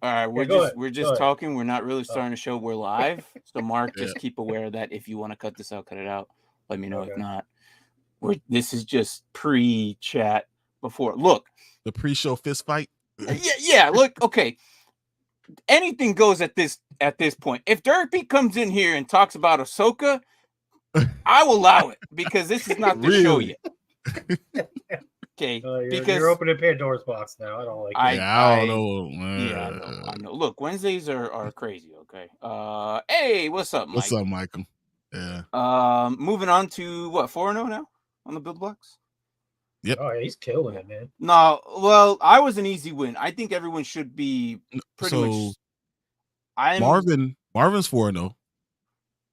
All right, we're just talking. We're not really starting to show we're live. So Mark, just keep aware that if you want to cut this out, cut it out. Let me know. If not, this is just pre-chat before. Look, the pre-show fist fight. Yeah. Look, okay. Anything goes at this point. If Derpy comes in here and talks about Ahsoka, I will allow it because this is not the show yet. Okay, because you're opening Pandora's box now. I don't like it. I don't know. Yeah, I know. Look, Wednesdays are crazy. Okay. Hey, what's up, Mike? What's up, Michael? Yeah. Moving on to what 4-0 now on the build blocks. Yep. Oh, yeah, he's killing it, man. No, well, I was an easy win. I think everyone should be pretty much. Marvin's 4-0.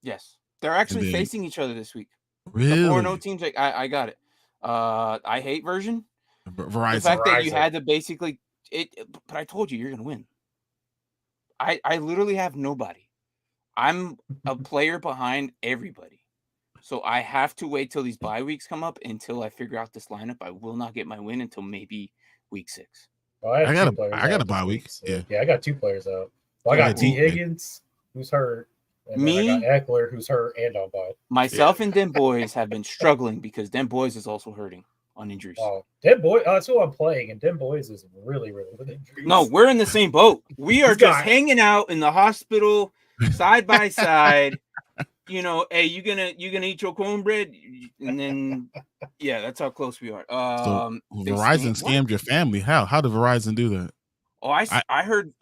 Yes, they're actually facing each other this week. Really? The 4-0 teams. Like, I got it. I hate version. Verizon. The fact that you had to basically but I told you you're gonna win. I literally have nobody. I'm a player behind everybody. So I have to wait till these bye weeks come up until I figure out this lineup. I will not get my win until maybe week 6. Well, I got a bye week. So, yeah, I got 2 players out. Well, I got T. Higgins, who's hurt. And I got Eckler, who's hurt and on bye. Myself and Den Boys have been struggling because Den Boys is also hurting on injuries. Oh, Den Boys, that's who I'm playing, and Den Boys is really, really with injuries. No, we're in the same boat. We are just hanging out in the hospital side by side. You know, hey, you gonna eat your cornbread, and then that's how close we are. So Verizon scammed your family. How did Verizon do that? Oh, I heard.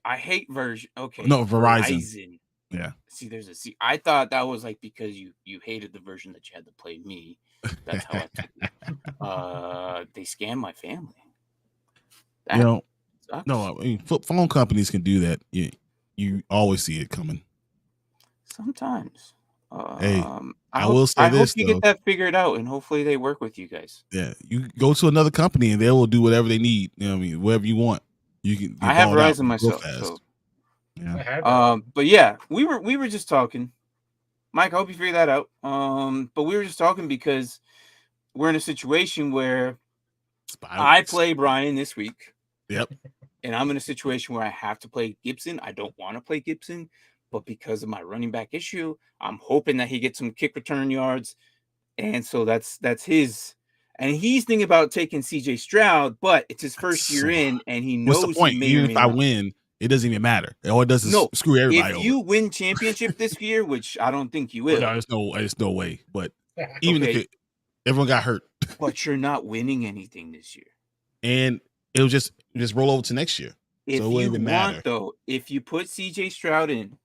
I hate version. Okay, no, Verizon. Yeah. See, I thought that was like because you hated the version that you had to play me. That's how I took it. They scam my family. No, I mean, phone companies can do that. You always see it coming. Sometimes. Hey, I will say this. I hope you get that figured out, and hopefully they work with you guys. Yeah, you go to another company and they will do whatever they need. You know what I mean? Whatever you want. You can. I have Verizon myself. So. Yeah. But yeah, we were just talking. Mike, I hope you figure that out. But we were just talking because we're in a situation where I play Bryan this week. Yep. And I'm in a situation where I have to play Gibson. I don't want to play Gibson, but because of my running back issue, I'm hoping that he gets some kick return yards. And so that's his. And he's thinking about taking CJ Stroud, but it's his first year in, and he knows. What's the point? Even if I win, it doesn't even matter. All it does is screw everybody over. If you win championship this year, which I don't think you will. No, there's no way. But even if everyone got hurt. But you're not winning anything this year. And it'll just roll over to next year. If so it wouldn't even matter. Though, if you put CJ Stroud in,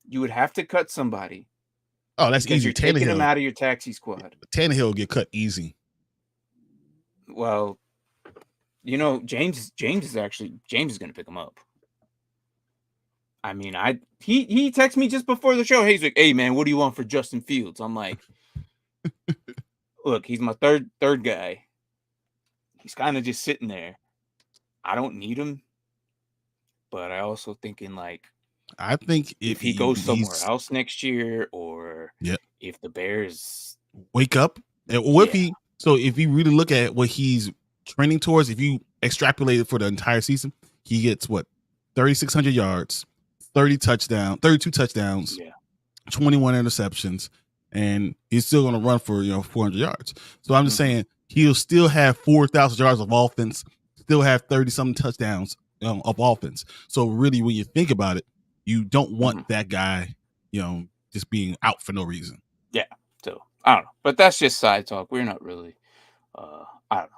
you would have to cut somebody. Oh, that's easy. You're taking him out of your taxi squad. Tannehill will get cut easy. Well, you know, James is going to pick him up. I mean, he texted me just before the show. He's like, "Hey man, what do you want for Justin Fields?" I'm like, "Look, he's my third guy. He's kind of just sitting there. I don't need him, but I also thinking like, I think if he goes somewhere else next year, or if the Bears wake up, and what if he? So if you really look at what he's trending towards, if you extrapolate it for the entire season, he gets 3,600 yards. 32 touchdowns, 21 interceptions, and he's still going to run for 400 yards. So I'm just saying he'll still have 4,000 yards of offense, still have 30-something touchdowns of offense. So really, when you think about it, you don't want that guy, just being out for no reason. Yeah. So I don't know, but that's just side talk. We're not really. I don't know.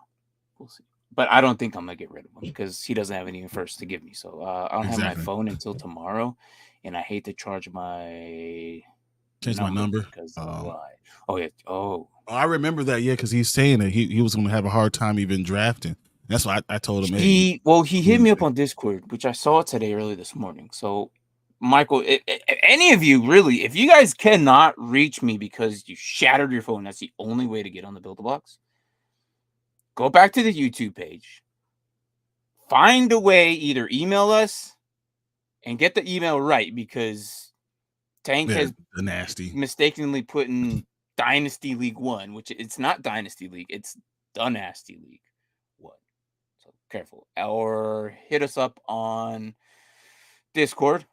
We'll see. But I don't think I'm going to get rid of him because he doesn't have any first to give me. So I don't have my phone until tomorrow, and I hate to charge my number. Because why? Oh, yeah. Oh, I remember that, because he's saying that he was going to have a hard time even drafting. That's why I told him. He hit me up on Discord, which I saw today early this morning. So, Michael, any of you, really, if you guys cannot reach me because you shattered your phone, that's the only way to get on the Build-A-Box. Go back to the YouTube page. Find a way, either email us and get the email right, because Tank has mistakenly put in Dynasty League 1, which it's not Dynasty League, it's the Nasty League 1. So careful. Or hit us up on Discord.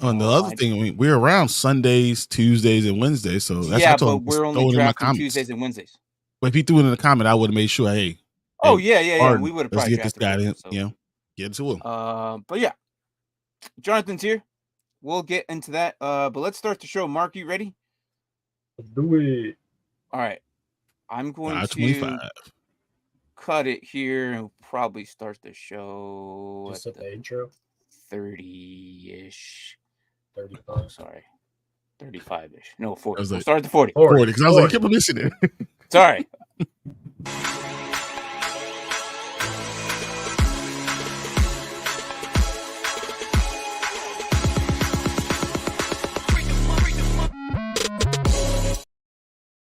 On the other thing, I mean, we're around Sundays, Tuesdays, and Wednesdays. So that's yeah, I told but him, we're only drafting Tuesdays and Wednesdays. But if he threw it in the comment, I would have made sure, hey. Oh, yeah. We would have let's probably get this guy in, so. Get to him. But yeah, Jonathan's here. We'll get into that. But let's start the show. Mark, you ready? Let's do it. All right. I'm going 5:25. to cut it here and probably start the show just at the intro. 30-ish. 35. Oh, sorry. 35-ish. No, 40. Like, we'll start at the 40. 40, because I was like, keep missing it. Sorry.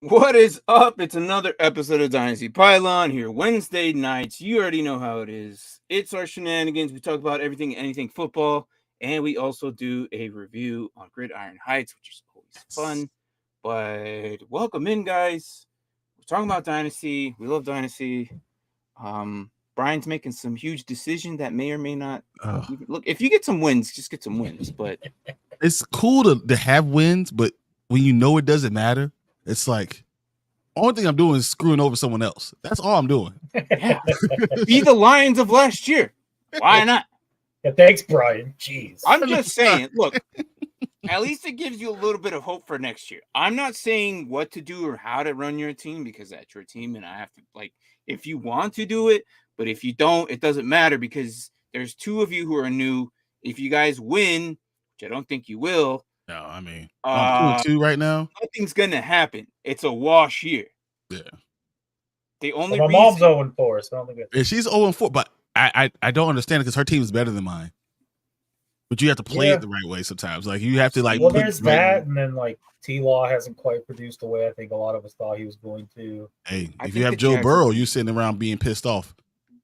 What is up? It's another episode of Dynasty Pylon here Wednesday nights. You already know how it is. It's our shenanigans. We talk about everything and anything football, and we also do a review on Gridiron Heights, which is always fun. But welcome in, guys. We're talking about Dynasty. We love Dynasty. Brian's making some huge decision that may or may not. Look, if you get some wins, just get some wins. But it's cool to have wins, but when you know it doesn't matter, it's like, only thing I'm doing is screwing over someone else. That's all I'm doing. Yeah. Be the Lions of last year. Why not? Yeah, thanks, Bryan. Jeez. I'm just saying, look, at least it gives you a little bit of hope for next year. I'm not saying what to do or how to run your team because that's your team and I have to, if you want to do it, but if you don't, it doesn't matter because there's two of you who are new. If you guys win, which I don't think you will, no, I mean, I'm 2-2 right now. Nothing's gonna happen. It's a wash year. Yeah. The only my mom's 0-4, so I don't think it's... she's 0-4, but I don't understand it because her team is better than mine. But you have to play it the right way sometimes. Like you have to Well, there's that, and then T-Law hasn't quite produced the way I think a lot of us thought he was going to. Hey, if you have Joe Burrow, you're sitting around being pissed off.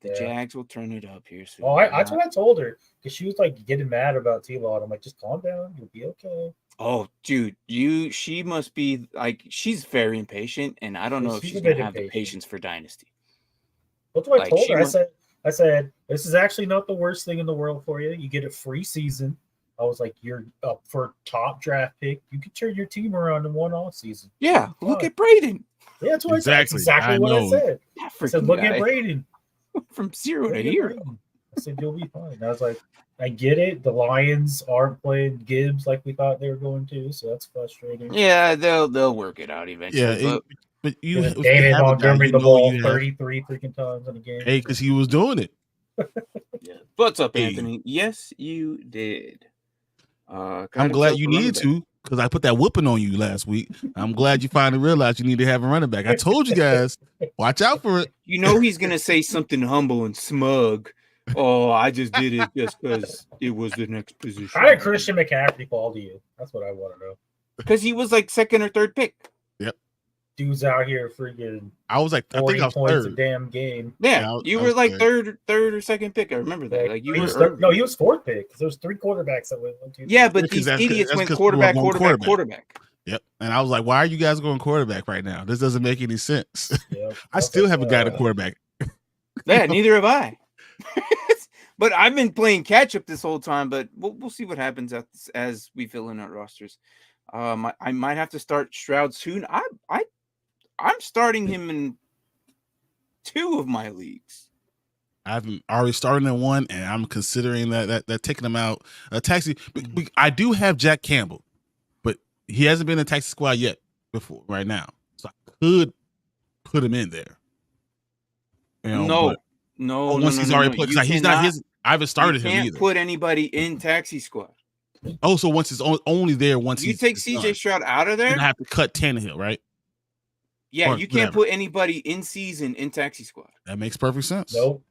The Jags will turn it up here soon. Oh, that's what I told her because she was getting mad about T-Law. And I'm like, just calm down, you'll be okay. Oh, dude, she must be she's very impatient, and I don't know if she's gonna have the patience for Dynasty. That's what I told her. I said, this is actually not the worst thing in the world for you. You get a free season. I was like, you're up for top draft pick. You can turn your team around in one off season. Yeah, look at Braden. Yeah, that's what I said. That's exactly what I said. I said, look at Braden. From 0 to hero. I said, you'll be fine. I was like, I get it. The Lions aren't playing Gibbs like we thought they were going to, so that's frustrating. Yeah, they'll work it out eventually. Yeah, but you David Montgomery the ball 33 freaking times in a game. Hey, because he was doing it. Yeah. What's up, Anthony? Yes, you did. I'm glad you needed to because I put that whooping on you last week. I'm glad you finally realized you need to have a running back. I told you guys, watch out for it. You know he's gonna say something humble and smug. Oh, I just did it just because it was the next position. How did Christian McCaffrey fall to you? That's what I want to know. Because he was second or third pick. Yep. Dude's out here freaking. I was I think I was points third. a damn game. Yeah, you were third or second pick. I remember that. He was fourth pick because there was 3 quarterbacks that went 1, 2, 3. Yeah, but these idiots went quarterback. Yep. And I was like, why are you guys going quarterback right now? This doesn't make any sense. Yep. I still haven't got a quarterback. Yeah, neither have I. But I've been playing catch up this whole time. But we'll see what happens as we fill in our rosters. I might have to start Stroud soon. I'm starting him in 2 of my leagues. I've already started in 1, and I'm considering that taking him out. Taxi. I do have Jack Campbell, but he hasn't been in the taxi squad yet. Right now, so I could put him in there. No. Once he's already played, he's not his. I haven't started him either. You can't put anybody in taxi squad. Oh, so once it's only there once you take CJ Stroud out of there, I have to cut Tannehill, right? Yeah, you can't put anybody in season in taxi squad. That makes perfect sense. Nope.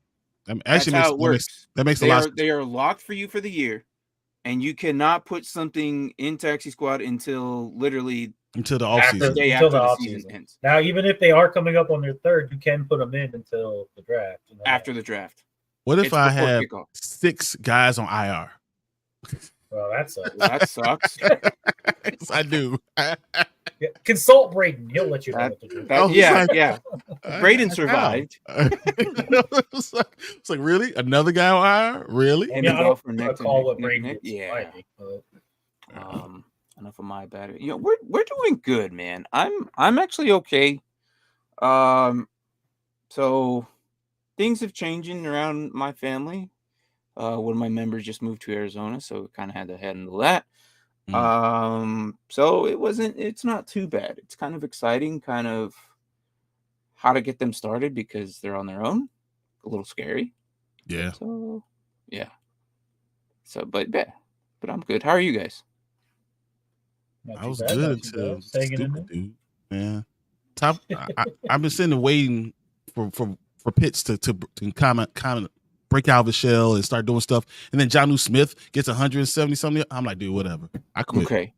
That's how it works. That makes a lot of sense. They are locked for you for the year, and you cannot put something in taxi squad until the offseason. Until the season ends. Now, even if they are coming up on their third, you can put them in until the draft. After the draft. What if I have 6 guys on IR? Well, that sucks. That sucks. Yes, I do. Yeah. Consult Braden. He'll let you know what to do. Yeah. Braden survived. It's like, really? Another guy on IR? Really? I don't recall what Braden did. Yeah. Enough of my bad. We're doing good, man. I'm actually okay. So things have changing around my family. One of my members just moved to Arizona, so we kind of had to handle that. So it's not too bad. It's kind of exciting, kind of how to get them started because they're on their own. A little scary. Yeah. So, yeah. So, but I'm good. How are you guys? I was good until stupid, dude. Yeah. I've been sitting there waiting for Pitts to kind of break out of his shell and start doing stuff. And then Jonnu Smith gets 170 something. I'm like, dude, whatever. I quit. Okay.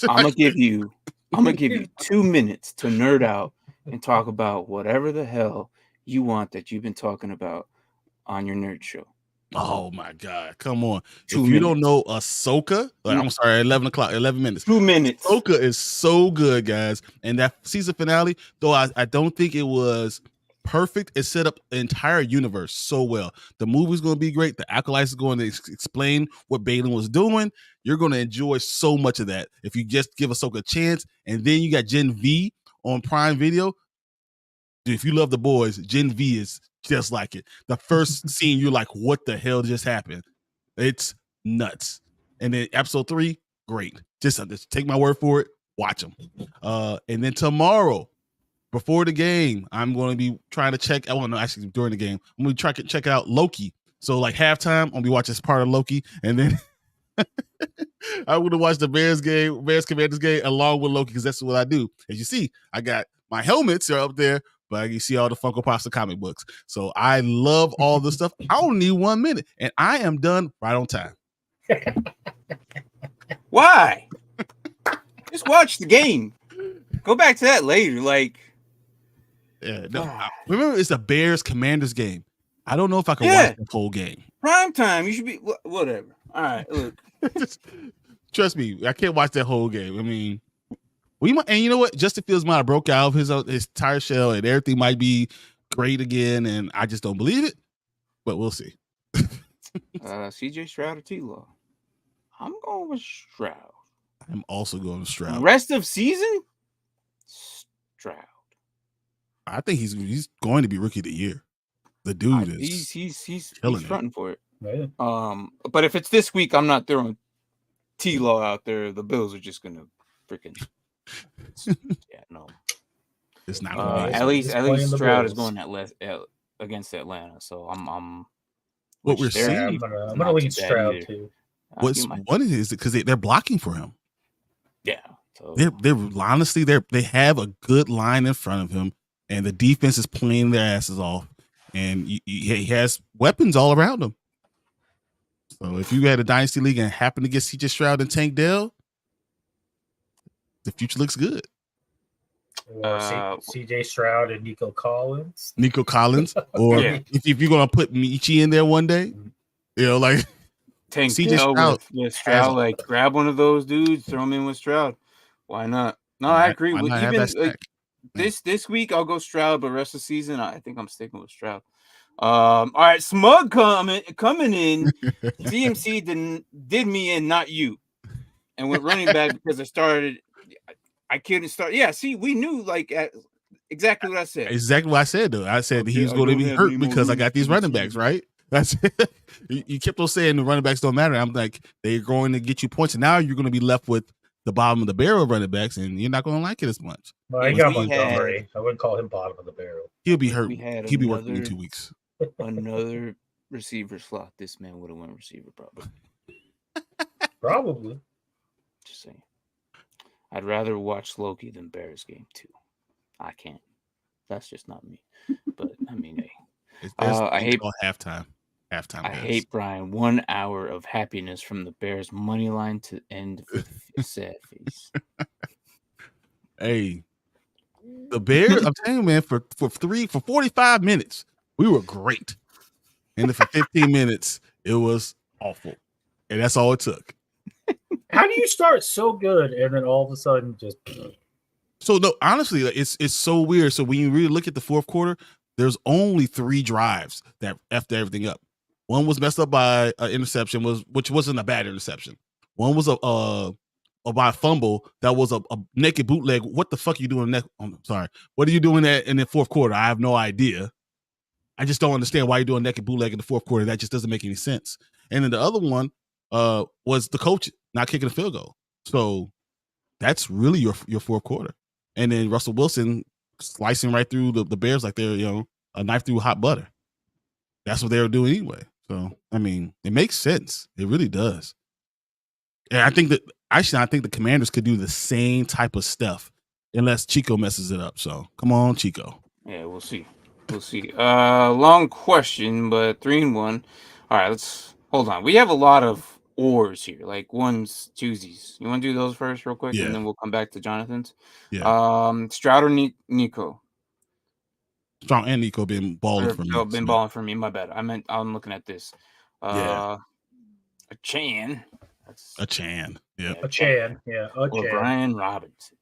I'm gonna give you 2 minutes to nerd out and talk about whatever the hell you want that you've been talking about on your nerd show. Oh my God. Come on. If you don't know Ahsoka, I'm sorry, 11 minutes. 2 minutes. Ahsoka is so good, guys. And that season finale, though I don't think it was perfect, it set up the entire universe so well. The movie's going to be great. The Acolytes is going to explain what Balin was doing. You're going to enjoy so much of that if you just give Ahsoka a chance. And then you got Gen V on Prime Video. Dude, if you love the boys, Gen V is just like it. The first scene, you're like, what the hell just happened? It's nuts. And then episode 3, great. Just take my word for it. Watch them. And then tomorrow, before the game, I'm going to be trying to check. Actually, during the game, I'm going to try to check out Loki. So, like halftime, I'm going to be watching this part of Loki, and then I'm going to watch the Bears Commanders game along with Loki because that's what I do. As you see, I got my helmets are up there, but you see all the Funko Pops and comic books. So I love all this stuff. I only need 1 minute, and I am done right on time. Why? Just watch the game. Go back to that later. Remember, it's a Bears Commanders game. I don't know if I can watch the whole game. Prime time. You should be whatever. All right, look. Trust me, I can't watch that whole game. I mean, we might, and you know what? Justin Fields might have broke out of his tire shell, and everything might be great again. And I just don't believe it, but we'll see. CJ Stroud or T-Law? I'm going with Stroud. I'm also going with Stroud. Rest of season, Stroud. I think he's going to be rookie of the year. The dude is he's it. fronting for it. Right. But if it's this week, I'm not throwing T-Law out there. The Bills are just gonna freaking no. It's not. At least Stroud is going against Atlanta. So I'm. What we're seeing. I'm gonna lead Stroud too. What's one is because they're blocking for him. Yeah. So. They're honestly they have a good line in front of him, and the defense is playing their asses off, and he has weapons all around him. So if you had a dynasty league and happen to get CJ Stroud and Tank Dell, the future looks good. CJ Stroud and Nico Collins. Or if you're gonna put Michi in there one day, like Tank Dell with Stroud, grab one of those dudes, throw him in with Stroud. Why not? No, I agree. Even this week, I'll go Stroud, but rest of the season, I think I'm sticking with Stroud. All right, Smug coming in. CMC did me in, not you. And with running back because I couldn't start. Yeah, see, we knew exactly what I said. Exactly what I said, though. I said he was going to be hurt because I got these running backs, right? That's it. You kept on saying the running backs don't matter. I'm like, they're going to get you points, and now you're going to be left with the bottom of the barrel running backs, and you're not going to like it as much. Well, I got Montgomery. I wouldn't call him bottom of the barrel. He'll be hurt. He'll be working in 2 weeks. Another receiver slot. This man would have won receiver Probably. Just saying. I'd rather watch Loki than Bears game 2. I can't. That's just not me. But I mean, hey. I hate halftime. I hate Bryan. 1 hour of happiness from the Bears money line to end with sad face. Hey, the Bears, I'm telling you, man, for 45 minutes, we were great. And then for 15 minutes, it was awful. And that's all it took. How do you start so good and then all of a sudden just So no, honestly, it's so weird. So when you really look at the fourth quarter, there's only 3 drives that effed everything up. One was messed up by an interception, which wasn't a bad interception. One was by a fumble that was a naked bootleg. What the fuck are you doing? I'm sorry. What are you doing in the fourth quarter? I have no idea. I just don't understand why you're doing naked bootleg in the fourth quarter. That just doesn't make any sense. And then the other one was the coach not kicking a field goal. So that's really your fourth quarter. And then Russell Wilson slicing right through the Bears like they're a knife through hot butter. That's what they were doing anyway. So I mean, it makes sense. It really does. And I think the Commanders could do the same type of stuff unless Chico messes it up. So come on, Chico. Yeah, we'll see. We'll see. Long question, but 3-1. All right, let's hold on. We have a lot of ors here, like ones, twosies. You want to do those first, real quick, and then we'll come back to Jonathan's. Yeah. Stroud or Nico? Stroud and Nico been balling for me. No, been balling for me. My bad. I'm looking at this. Achane. Achane. Yeah. Achane. Yeah. Or Brian Robinson.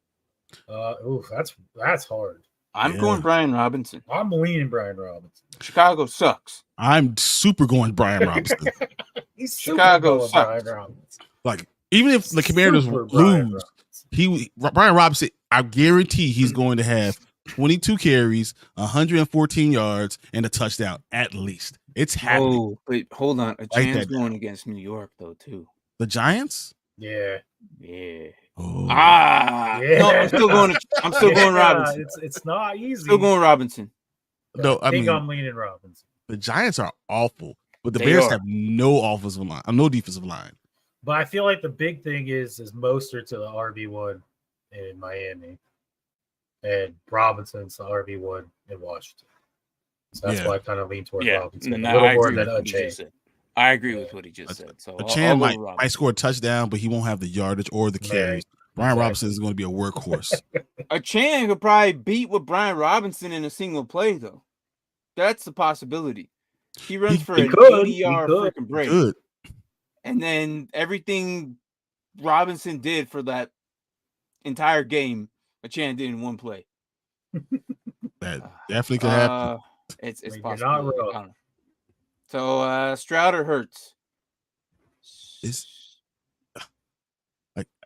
That's hard. I'm going Brian Robinson. I'm leaning Brian Robinson. Chicago sucks. I'm super going Brian Robinson. Chicago sucks. Brian Robinson. Like, even if the Commanders lose, Brian Robinson, I guarantee he's going to have 22 carries, 114 yards, and a touchdown at least. It's happening. Oh, but hold on. Achane's going against New York, though, too. The Giants? Yeah. Oh. No, I'm still going Robinson. It's not easy. Still going Robinson. No, I mean, I'm leaning Robinson. The Giants are awful, but the Bears have no offensive line, no defensive line. But I feel like the big thing is Mostert to the RB1 in Miami, and Robinson's the RB1 in Washington. So that's why I kind of lean toward Robinson. No, I agree with what he just said. So Achane might score a touchdown, but he won't have the yardage or the carries. Brian Robinson is going to be a workhorse. Achane could probably beat with Brian Robinson in a single play, though. That's the possibility. He runs for an 80-yard freaking break. And then everything Robinson did for that entire game, Achane did in one play. That definitely could happen. It's possible. So Stroud or Hurts?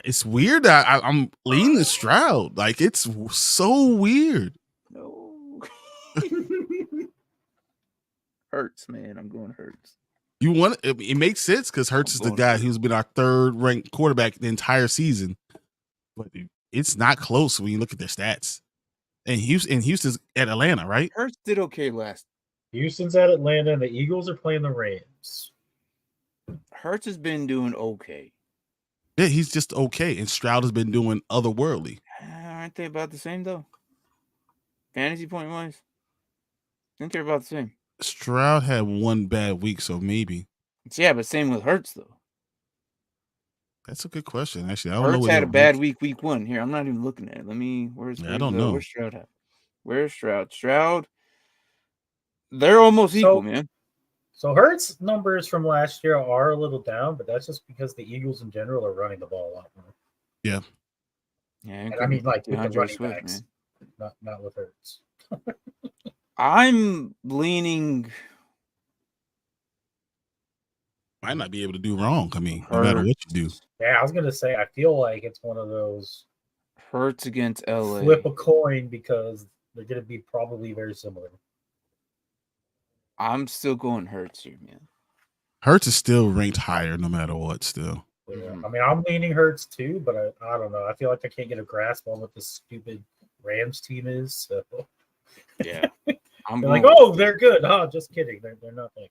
It's weird that I'm leaning Stroud. Like, it's so weird. No. Hurts, man. I'm going Hurts. It makes sense because Hurts is the guy who's been our third-ranked quarterback the entire season. But it's not close when you look at their stats. And Houston's at Atlanta, right? Hurts did okay last. Houston's at Atlanta, and the Eagles are playing the Rams. Hurts has been doing okay. Yeah, he's just okay. And Stroud has been doing otherworldly. Aren't they about the same, though? Fantasy point-wise? I think they're about the same. Stroud had one bad week, so maybe. Yeah, but same with Hurts, though. That's a good question. Actually, Hurts had a bad week 1. Here, I'm not even looking at it. I don't know. Where's Stroud at? Where's Stroud? Stroud, they're almost equal, man. So Hurts' numbers from last year are a little down, but that's just because the Eagles in general are running the ball a lot more. Yeah. And I mean, like, with the running backs, not with Hurts. I'm leaning. Might not be able to do wrong. I mean, no matter what you do. Yeah, I was gonna say I feel like it's one of those Hurts against LA. Flip a coin because they're gonna be probably very similar. I'm still going Hurts here, man. Hurts is still ranked higher no matter what. Still. Yeah. I mean, I'm leaning Hurts too, but I don't know. I feel like I can't get a grasp on what this stupid Rams team is. So. Yeah. I'm like, oh, they're good. Oh, just kidding. They're not that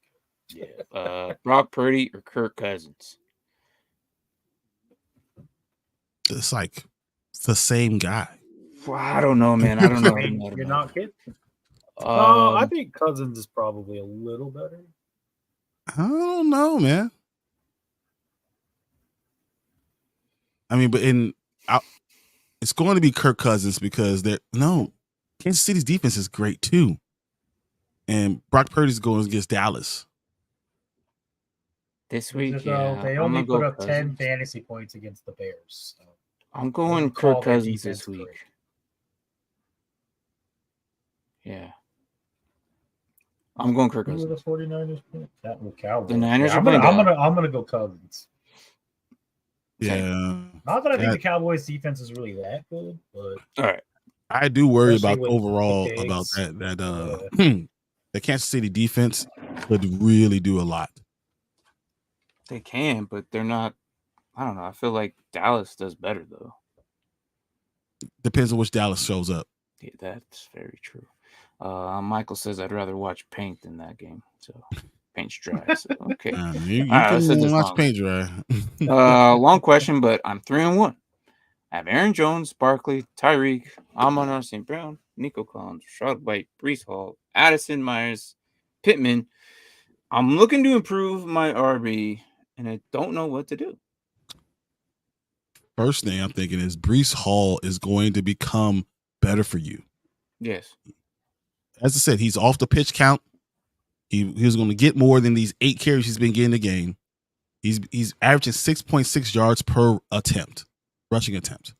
good. Yeah. Brock Purdy or Kirk Cousins? It's like the same guy. Well, I don't know, man. I don't know. You're not kidding. I think Cousins is probably a little better. I don't know, man. I mean, but it's going to be Kirk Cousins because Kansas City's defense is great too. And Brock Purdy's going against Dallas. This week, they only put up 10 fantasy points against the Bears. So I'm going Kirk Cousins this week. Yeah. I'm going Kirk Who are Cousins. the 49ers? Cowboys. The Niners Yeah, are playing I'm gonna go Cousins. Yeah. Not that I think the Cowboys defense is really that good, but all right. I do worry especially about with overall about Diggs. that the Kansas City defense could really do a lot. They can, but they're not. I don't know. I feel like Dallas does better though. Depends on which Dallas shows up. Yeah, that's very true. Michael says I'd rather watch paint than that game. So paint's dry. So okay. You right, can watch paint dry. Long question, but I'm 3-1. I have Aaron Jones, Barkley, Tyreek, Amon-Ra St. Brown, Nico Collins, Stroud White, Breece Hall, Addison, Myers, Pittman. I'm looking to improve my RB, and I don't know what to do. First thing I'm thinking is Breece Hall is going to become better for you. Yes. As I said, he's off the pitch count. He's going to get more than these 8 carries he's been getting a game. He's averaging 6.6 yards per attempt, rushing attempt.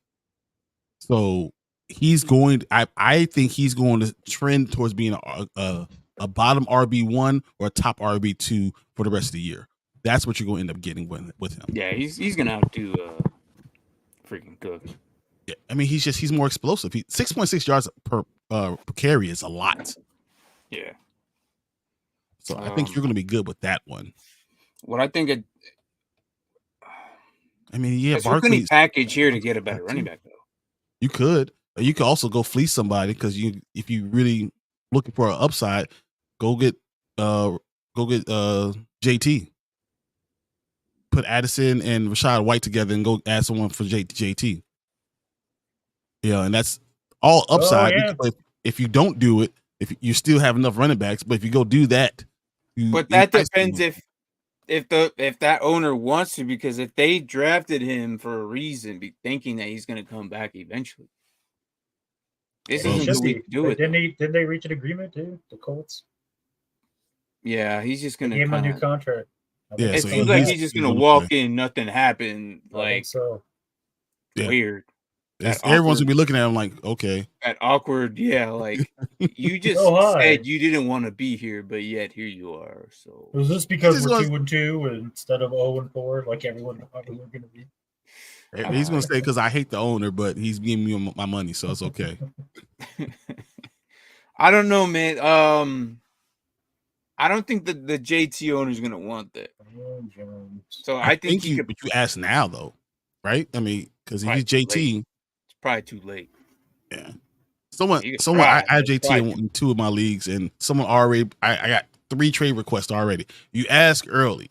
So he's going. I think he's going to trend towards being a bottom RB1 or a top RB2 for the rest of the year. That's what you're going to end up getting with him. Yeah, he's going to outdo freaking Cook. Yeah, I mean he's more explosive. 6.6 yards per carry is a lot. Yeah. So I think you're going to be good with that one. What I think Barkley's package here to get a better running back though. You could also go fleece somebody because if you really looking for an upside, go get JT. Put Addison and Rashad White together and go add someone for JT. Yeah, and that's all upside. If you don't do it, if you still have enough running backs, but if you go do that, but that depends if that owner wants to, because if they drafted him for a reason, be thinking that he's going to come back eventually. This isn't the week to do it. Didn't they reach an agreement too? The Colts. Yeah, he's just going to give him a new contract. Yeah, it seems like he's just going to walk in, nothing happened. Like so. Weird. Everyone's gonna be looking at him like, okay. That awkward, yeah. Like you just said you didn't want to be here, but yet here you are. So was this because we're 2-2 instead of 0-4, like everyone thought we were gonna be? He's gonna say because I hate the owner, but he's giving me my money, so it's okay. I don't know, man. I don't think the JT owner is gonna want that. So I think he could. But you ask now, though, right? I mean, because if he's JT. Probably too late. Yeah. I have JT in 2 of my leagues, and someone already I got 3 trade requests already. You ask early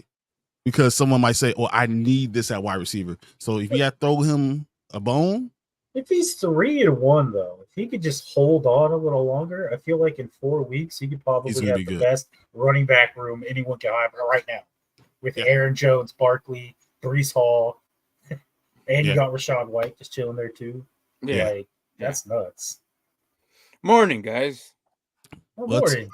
because someone might say, "Oh, I need this at wide receiver." So if you have to throw him a bone, if he's 3-1 though, if he could just hold on a little longer, I feel like in 4 weeks he could probably have the best running back room anyone can have right now, with Aaron Jones, Barkley, Breece Hall, and you got Rashad White just chilling there too. Yeah, like, that's nuts. Morning, guys. Morning.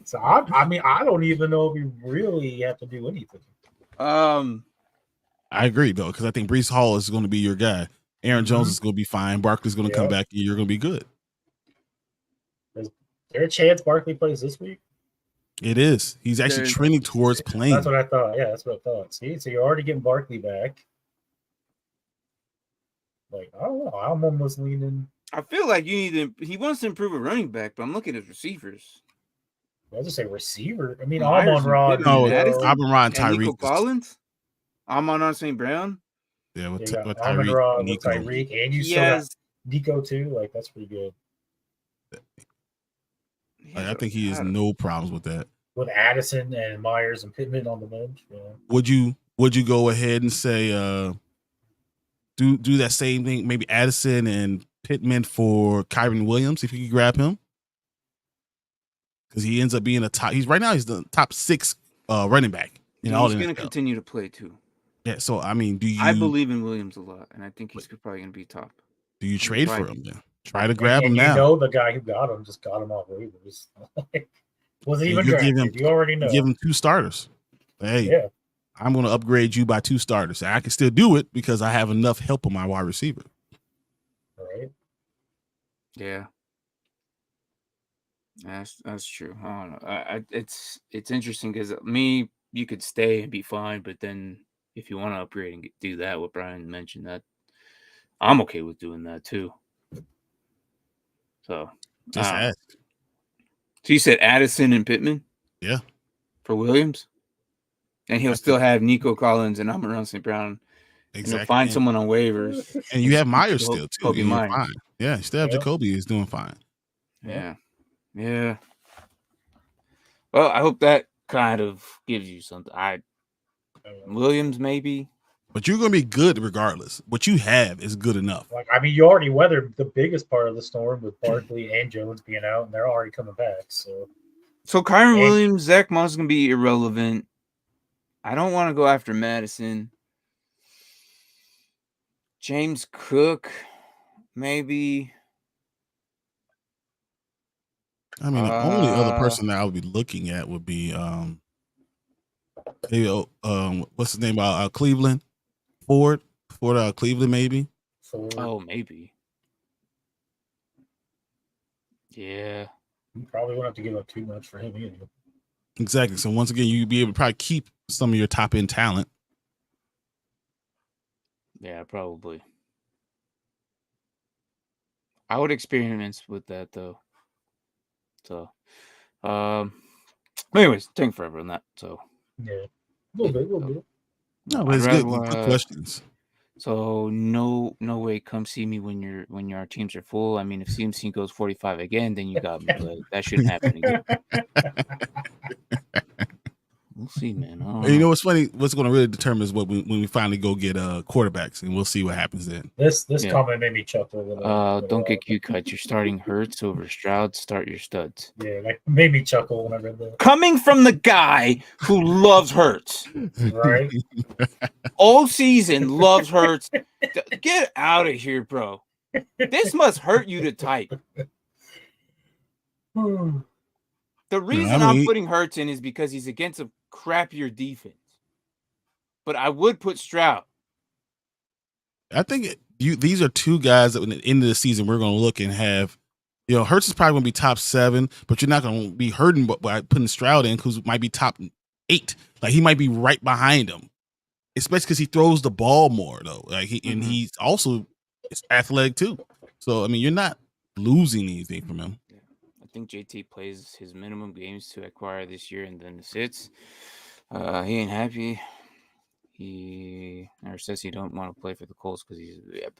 So I mean, I don't even know if we really have to do anything. I agree though, because I think Breece Hall is going to be your guy. Aaron Jones is going to be fine. Barkley's going to come back, and you're going to be good. Is there a chance Barkley plays this week? It is. He's actually trending towards playing. That's what I thought. Yeah, that's what I thought. See, so you're already getting Barkley back. Like, I don't know. I'm almost leaning. I feel like he wants to improve a running back, but I'm looking at receivers. I was just say receiver. I mean, Amon-Ra. Amon-Ra and Tyreek. Nico Collins. Amon-Ra St. Brown. Yeah, with Amon-Ra, with Tyreek, and you still got Nico too. Like, that's pretty good. I think he has no problems with that. With Addison and Myers and Pittman on the bench. Yeah. Would you go ahead and say do that same thing? Maybe Addison and Pittman for Kyren Williams if you could grab him, because he ends up being a top. He's the top 6 running back. He's going to continue to play too. Yeah. So I mean, I believe in Williams a lot, and I think he's probably going to be top. Do you trade for him then? Try to grab him now. You know, the guy who got him just got him off waivers. Wasn't even drafted. You already know. Give him 2 starters. Hey, I'm going to upgrade you by 2 starters. I can still do it because I have enough help on my wide receiver. Right. Yeah. That's true. I don't know. It's interesting because you could stay and be fine, but then if you want to upgrade and do that, what Bryan mentioned, that I'm okay with doing that too. So just ask. So you said Addison and Pittman? Yeah. For Williams? And he'll still have Nico Collins and Amon St. Brown. Exactly. And he'll find someone on waivers. And you have Myers still too. Kobe Myers. Fine. Yeah, you still have Jacoby is doing fine. Yeah. Yeah. Well, I hope that kind of gives you something. Williams maybe. But you're going to be good regardless. What you have is good enough. Like, I mean, you already weathered the biggest part of the storm with Barkley and Jones being out, and they're already coming back. So Kyron Williams, Zach Moss is going to be irrelevant. I don't want to go after Madison. James Cook, maybe. I mean, the only other person that I would be looking at would be what's his name? Cleveland. Ford Cleveland, maybe. Oh, maybe. Yeah. You probably won't have to give up too much for him either. Exactly. So once again, you'd be able to probably keep some of your top end talent. Yeah, probably. I would experiment with that though. So, anyways, taking forever on that. So, yeah, a little bit. No, but it's good questions. So no way. Come see me when our teams are full. I mean, if CMC goes 45 again, then you got me. But that shouldn't happen again. We'll see, man. You know what's funny? What's going to really determine is when we finally go get quarterbacks, and we'll see what happens then. This comment made me chuckle. Don't get cute cuts. You're starting Hurts over Stroud. Start your studs. Yeah, that made me chuckle when I read that. Coming from the guy who loves Hurts, right? All season loves Hurts. Get out of here, bro. This must hurt you to type. The reason I'm putting Hurts in is because he's against a crappier defense. But I would put Stroud. I think these are two guys that at the end of the season we're going to look and have, Hurts is probably going to be top 7, but you're not going to be hurting by putting Stroud in because might be top 8. Like he might be right behind him, especially because he throws the ball more though. Like and he's also athletic too. So I mean, you're not losing anything from him. I think JT plays his minimum games to acquire this year and then sits. He ain't happy. He never says he don't want to play for the Colts because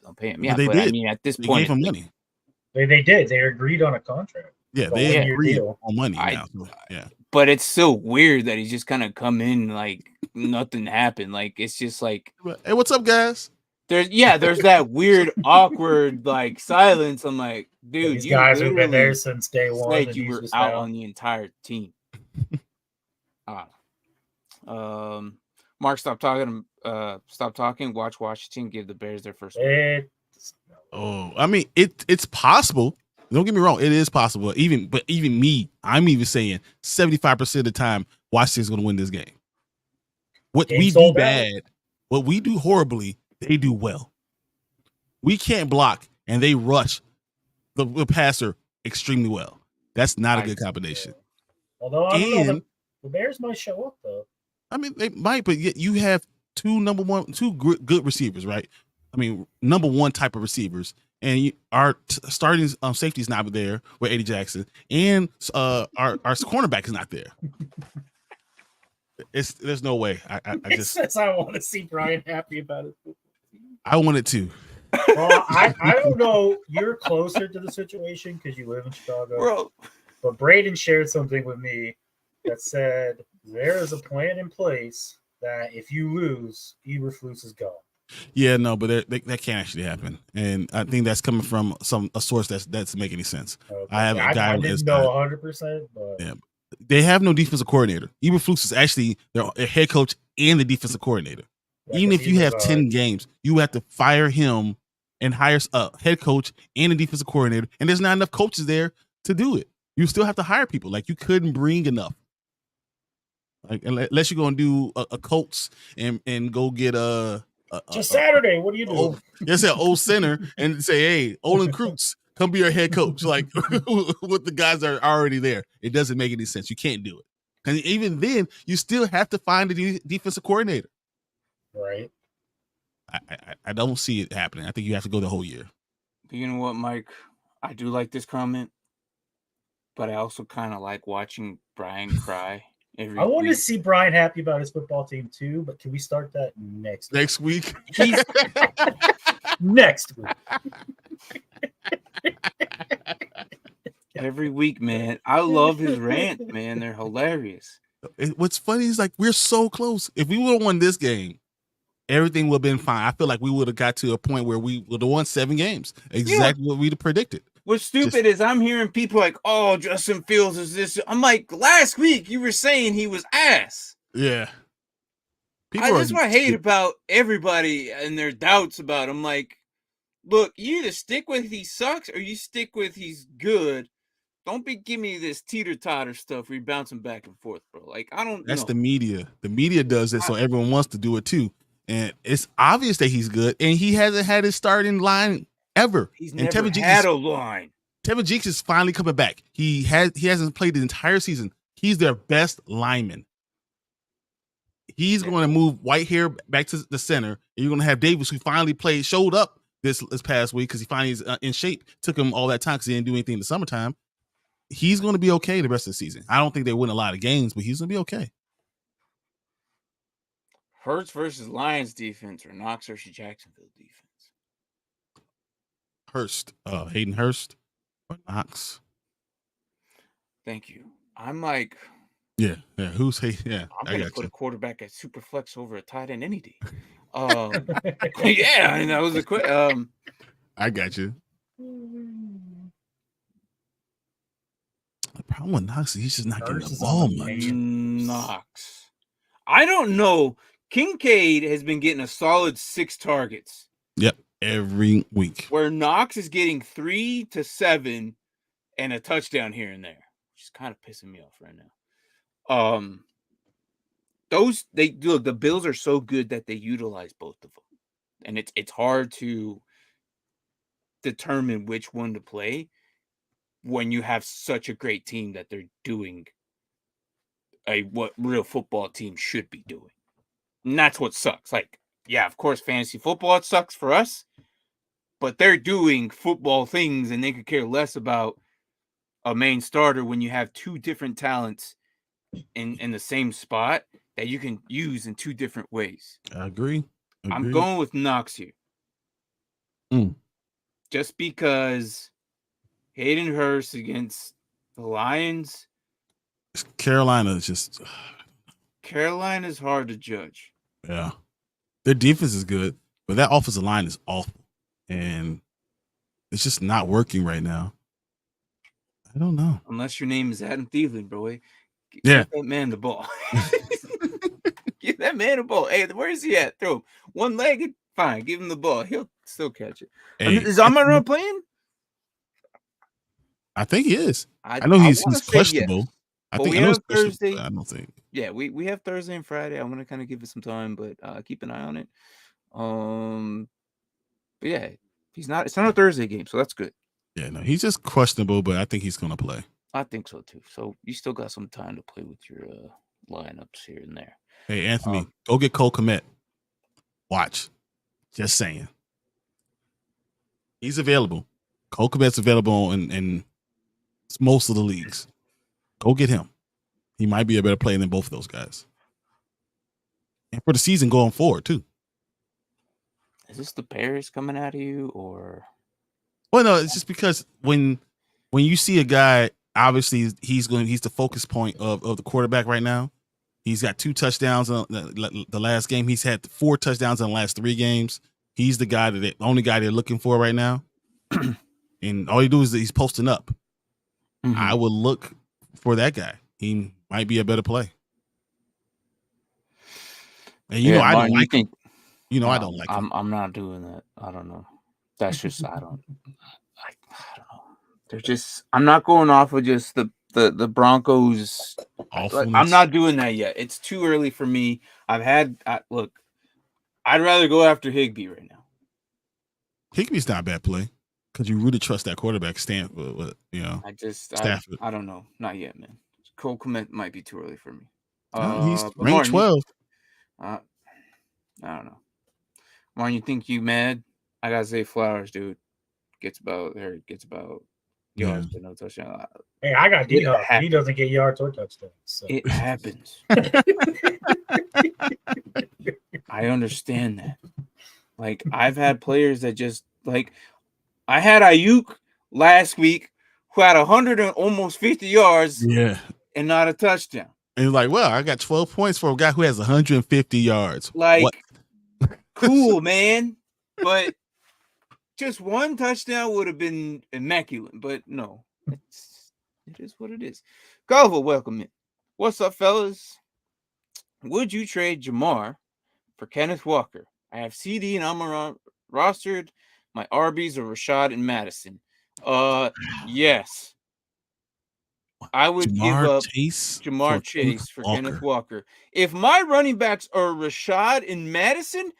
don't pay him. Yeah, but I mean, at this point, gave him money. They did. They agreed on a contract. Yeah, they agreed on money now. Yeah, but it's still weird that he's just kind of come in like nothing happened. Like it's just like, hey, what's up, guys? There's that weird, awkward like silence. I'm like, dude, these guys have been there since day one. Like you were out on the entire team. Mark, stop talking. Watch Washington give the Bears their first win. I mean, it's possible. Don't get me wrong, it is possible. Even me, I'm even saying 75% of the time, Washington's going to win this game. What we do bad, what we do horribly, they do well. We can't block, and they rush the passer extremely well. That's not a good combination. Although I don't know, the Bears might show up though. I mean, they might, but yet you have two good receivers, right? I mean, number one type of receivers, and our starting safety is not there with Eddie Jackson, and our cornerback is not there. There's no way. I want to see Bryan happy about it. I want it to. Well, I don't know. You're closer to the situation because you live in Chicago. Bro. But Braden shared something with me that said there is a plan in place that if you lose, Eberflus is gone. Yeah, no, but that can't actually happen, and I think that's coming from a source that's making any sense. Okay. I have a guy. I didn't know 100%, but yeah, they have no defensive coordinator. Eberflus is actually their head coach and the defensive coordinator. Yeah, even if you have 10 games, you have to fire him and hire a head coach and a defensive coordinator, and there's not enough coaches there to do it. You still have to hire people. Like you couldn't bring enough. Like unless you're gonna do a Colts and go get just Saturday. What are you doing? Just an old center and say, hey, Olin Kreutz, Come be our head coach, like with the guys that are already there. It doesn't make any sense. You can't do it. And even then, you still have to find a defensive coordinator. Right. I don't see it happening. I think you have to go the whole year. But you know what, Mike? I do like this comment, but I also kind of like watching Bryan cry every I want week. to see Bryan happy about his football team too, but can we start that next week? Next week. Every week, man. I love his rant, man. They're hilarious. What's funny is like we're so close. If we would have won this game, everything would have been fine. I feel like we would have got to a point where we would have won 7 games. Exactly what we'd have predicted. What's stupid is I'm hearing people like, oh, Justin Fields is this. I'm like, last week you were saying he was ass. Yeah. That's what I hate about everybody and their doubts about him. Like, look, you either stick with he sucks or you stick with he's good. Don't give me this teeter-totter stuff where you're bouncing back and forth, bro. Like, I don't know. That's the media. The media does it, so everyone wants to do it too. And it's obvious that he's good, and he hasn't had his starting line ever. He's never had a line. Tevin Jeeks is finally coming back. He hasn't played the entire season. He's their best lineman. He's going to move Whitehair back to the center, and you're going to have Davis, who finally showed up this past week because he finally is in shape. Took him all that time because he didn't do anything in the summertime. He's going to be okay the rest of the season. I don't think they win a lot of games, but he's going to be okay. Hurst versus Lions defense or Knox versus Jacksonville defense? Hurst. Hayden Hurst or Knox? Thank you. I'm like... Yeah. Who's Hayden? Yeah, I'm going to put a quarterback at super flex over a tight end any day. Yeah, and that was a quick... I got you. The problem with Knox is he's just not getting the ball much. Knox. I don't know. Kincaid has been getting a solid 6 targets. Yep, every week. Where Knox is getting 3 to 7 and a touchdown here and there, which is kind of pissing me off right now. The Bills are so good that they utilize both of them, and it's hard to determine which one to play when you have such a great team that they're doing what real football teams should be doing. And that's what sucks. Like, yeah, of course, fantasy football, it sucks for us, but they're doing football things and they could care less about a main starter when you have 2 different talents in the same spot that you can use in 2 different ways. I agree. I'm going with Knox here. Just because Hayden Hurst against the Lions. Carolina is just... Carolina's hard to judge. Yeah. Their defense is good, but that offensive line is awful. And it's just not working right now. I don't know. Unless your name is Adam Thielen, bro. Give that man the ball. Give that man the ball. Hey, where is he at? Throw him. One-legged? Fine. Give him the ball. He'll still catch it. Hey, is Amon-Ra playing? I think he is. I know he's questionable. Yes. I think we have Thursday. I don't think. Yeah, we have Thursday and Friday. I'm gonna kind of give it some time, but keep an eye on it. But yeah, it's not a Thursday game, so that's good. Yeah, no, he's just questionable, but I think he's gonna play. I think so too. So you still got some time to play with your lineups here and there. Hey, Anthony, go get Cole Kmet. Watch. Just saying. He's available. Cole Kmet's available in most of the leagues. Go get him. He might be a better player than both of those guys. And for the season going forward, too. Is this the Bears coming out of you, or? Well, no, it's just because when you see a guy, obviously he's the focus point of the quarterback right now. He's got 2 touchdowns in the last game. He's had 4 touchdowns in the last 3 games. He's the only guy they're looking for right now. And all you do is he's posting up. Mm-hmm. I would look for that guy. He might be a better play. And I don't like him. I don't like him. I'm not doing that. I don't know. That's just I don't know. They're just I'm not going off of just the Broncos. I'm not doing that yet. It's too early for me. Look, I'd rather go after Higbee right now. Higbee's not a bad play. Because you really trust that quarterback, Stanford. I don't know. Not yet, man. Cole Kmet might be too early for me. He's but ranked 12. I don't know. Martin, you think you mad? I gotta say Flowers, dude. Gets about yards, but no touchdown. Hey, I got D-Hop. He doesn't get yards or touchdowns. So. It happens. I understand that. Like, I've had players that just, like, I had Ayuk last week who had 100 and almost 50 yards and not a touchdown. And you're like, well, I got 12 points for a guy who has 150 yards. Like, what? Cool, man. But just one touchdown would have been immaculate. But no, it is what it is. Galva, welcome in. What's up, fellas? Would you trade Jamar for Kenneth Walker? I have CD and I'm rostered. My RBs are Rashad and Madison. Yes. I would give up Jamar Chase for Kenneth Walker. If my running backs are Rashad and Madison,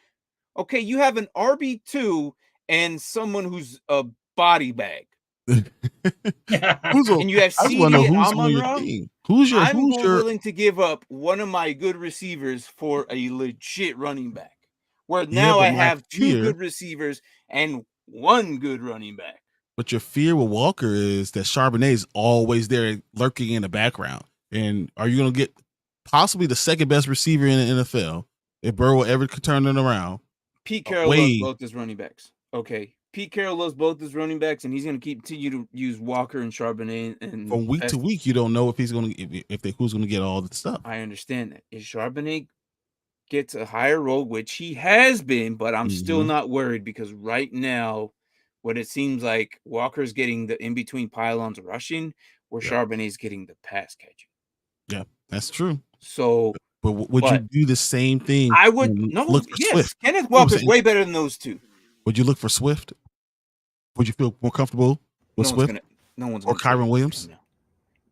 okay, you have an RB2 and someone who's a body bag. And you have CD and Amon-Ra. I'm willing to give up one of my good receivers for a legit running back. Where now I have two good receivers and one good running back. But your fear with Walker is that Charbonnet is always there lurking in the background. And are you going to get possibly the second best receiver in the NFL if Burrow will ever turn it around? Pete Carroll loves both his running backs. Okay. Pete Carroll loves both his running backs, and he's going to continue to use Walker and Charbonnet. And from week to week, you don't know if he's going to who's going to get all the stuff. I understand that. If Charbonnet gets a higher role, which he has been, but I'm still not worried because right now, what it seems like Walker's getting the in-between pylons rushing, where Charbonnet's getting the pass catching. Yeah, that's true. So, but would you do the same thing? I would. No, yes. Kenneth Walker's way better than those two. Would you look for Swift? Would you feel more comfortable with Swift? No one's or Kyron Williams?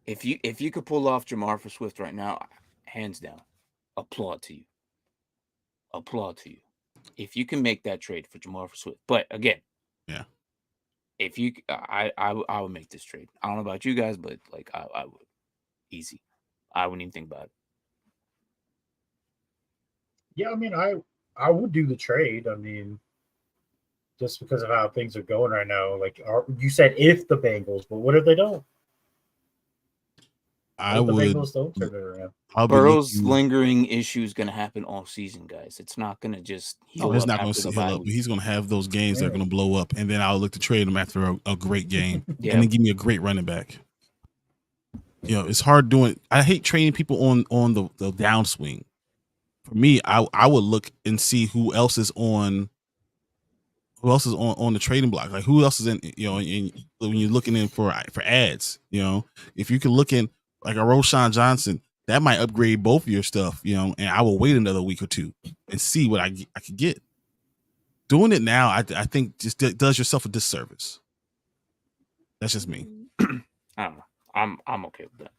If you could pull off Jamar for Swift right now, hands down, applaud to you. Applaud to you. If you can make that trade for Jamar for Swift. But again, if you, I would make this trade. I don't know about you guys, but like I would, easy. I wouldn't even think about it. Yeah, I mean, I would do the trade. I mean, just because of how things are going right now. Like you said, if the Bengals, but what if they don't? I would. The Bengals don't turn it around. Burrow's lingering issue is going to happen all season, guys. It's not going to just heal it's not going to heal up. He's going to have those games that are going to blow up, and then I'll look to trade him after a great game, and then give me a great running back. You know, it's hard doing. I hate trading people on the downswing. For me, I would look and see who else is on the trading block. Like who else is in? You know, when you're looking in for ads. You know, if you can look in. Like a Roshan Johnson, that might upgrade both of your stuff, you know, and I will wait another week or two and see what I could get. Doing it now, I think just does yourself a disservice. That's just me. I don't know. I'm okay with that.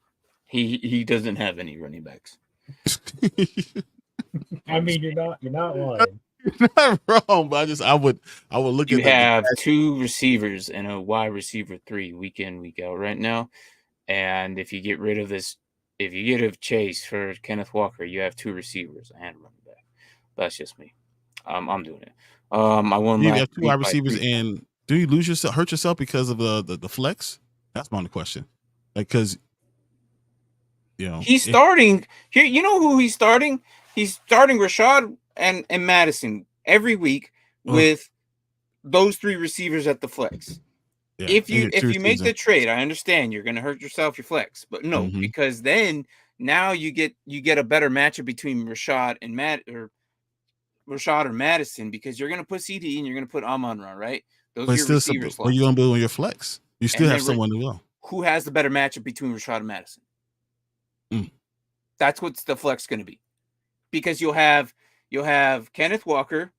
He doesn't have any running backs. I mean, you're not lying. You're not wrong, but I would look at. You have two receivers and a wide receiver 3 week in, week out right now. And if you get rid of Chase for Kenneth Walker, you have two receivers and running back. That's just me. I'm doing it. I won. You have two wide receivers, and do you hurt yourself because of the flex? That's my only question. Like, because he's starting here. You know who he's starting? He's starting Rashad and Madison every week with those three receivers at the flex. Yeah, if you make the trade, I understand you're going to hurt yourself, your flex, but no, because then now you get a better matchup between Rashad or Madison because you're going to put CD and you're going to put Amon-Ra, right? Those are your receivers. What are you going to do on your flex? You still have someone to go. Who has the better matchup between Rashad and Madison? That's what's the flex going to be, because you'll have Kenneth Walker,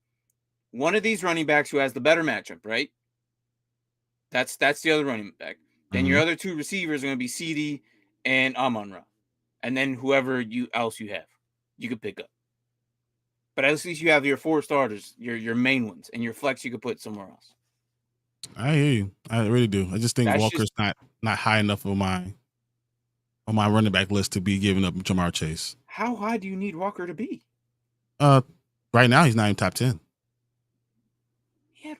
one of these running backs who has the better matchup, right? That's the other running back. Then your other two receivers are going to be CD and Amon-Ra. And then whoever else you have, you could pick up. But at least you have your 4 starters, your main ones, and your flex you could put somewhere else. I hear you. I really do. I just think That's Walker's not high enough on my running back list to be giving up Jamar Chase. How high do you need Walker to be? Right now he's not even top 10. Yeah,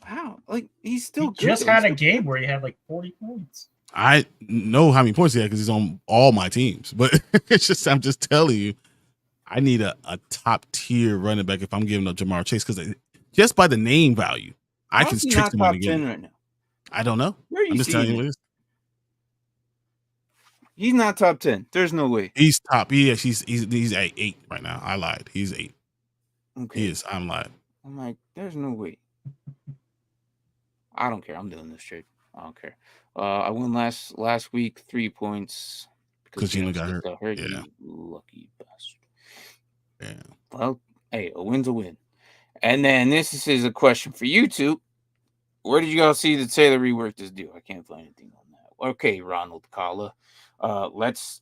wow. Like he's still he good. Just had a game where he had like 40 points. I know how many points he had because he's on all my teams, but it's just I'm just telling you, I need a top tier running back if I'm giving up Jamar Chase because just by the name value, I can trick someone again. Right now? I don't know. Where are you I'm just telling you. He's not top 10. There's no way. He's top. He's at 8 right now. I lied. He's 8. Okay. He is. I'm lying. I'm like, there's no way. I don't care. I'm doing this trade. I don't care. I won last week 3 points because Gino got hurt. Yeah. You lucky bastard. Yeah. Well, hey, a win's a win. And then this is a question for you two. Where did you guys see that Taylor reworked his deal? I can't find anything on that. Okay, Ronald Kala. Let's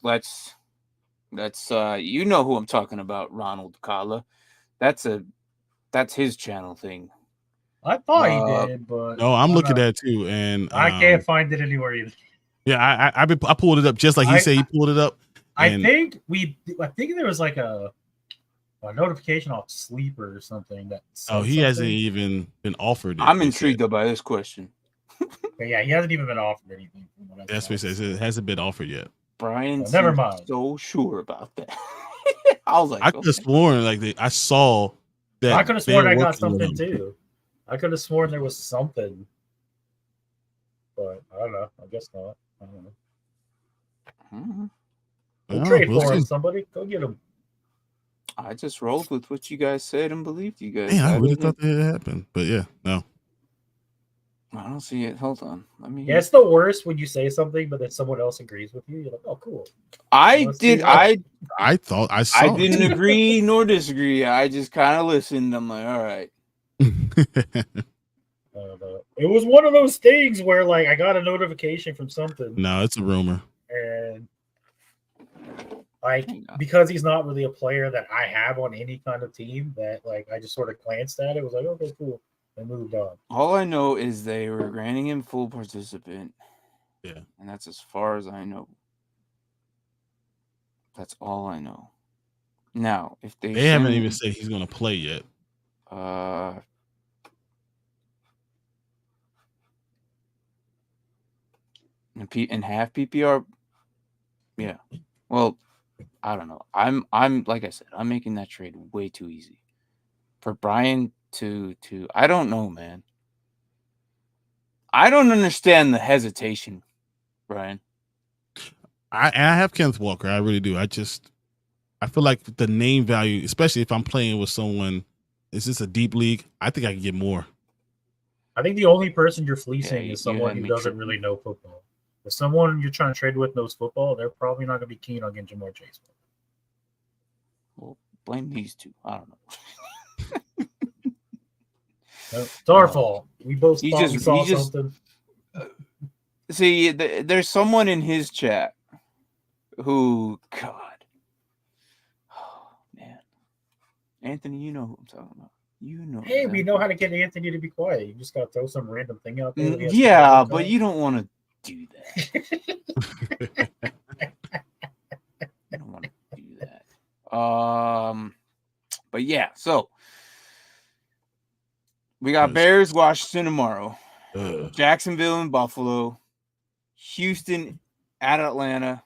you know who I'm talking about, Ronald Kala. That's his channel thing. I thought he did, but no, I'm looking at it too, and I can't find it anywhere either. Yeah, I pulled it up just like he said he pulled it up. I think there was like a notification off Sleeper or something that. He hasn't even been offered it. I'm intrigued by this question. But yeah, he hasn't even been offered anything. That's what it says. It hasn't been offered yet. Brian, never mind. So sure about that. I was like, I could have sworn I saw that. I could have sworn I got something too. I could have sworn there was something, but I don't know. I guess not. I don't know. We'll trade for him. Somebody go get him. I just rolled with what you guys said and believed you guys. I really thought that it happened, but yeah, no. I don't see it. Hold on. Yeah, it's the worst when you say something, but then someone else agrees with you. You're like, oh, cool. I thought I saw. I didn't agree nor disagree. I just kind of listened. I'm like, all right. It was one of those things where, like, I got a notification from something. No, it's a rumor. And like, because he's not really a player that I have on any kind of team, that like I just sort of glanced at it. Was like, okay, cool. And moved on. All I know is they were granting him full participant. Yeah. And that's as far as I know. That's all I know. Now, if they haven't even said he's going to play yet. In half PPR, yeah. Well, I don't know. I'm like I said, I'm making that trade way too easy for Bryan to. I don't know, man. I don't understand the hesitation, Bryan. I have Kenneth Walker. I really do. I feel like the name value, especially if I'm playing with someone, is this a deep league? I think I can get more. I think the only person you're fleecing is someone who doesn't really know football. If someone you're trying to trade with knows football, they're probably not going to be keen on getting Jamar Chase. Well, blame these two. I don't know. It's our fault. We both thought we saw something. See, there's someone in his chat who, God, oh man, Anthony, you know who I'm talking about. You know. Hey, we know how to get Anthony to be quiet. You just got to throw some random thing out there. Yeah, but you don't want to do that. I don't want to do that. But yeah, so we got Bears, Washington tomorrow, Jacksonville and Buffalo, Houston at Atlanta,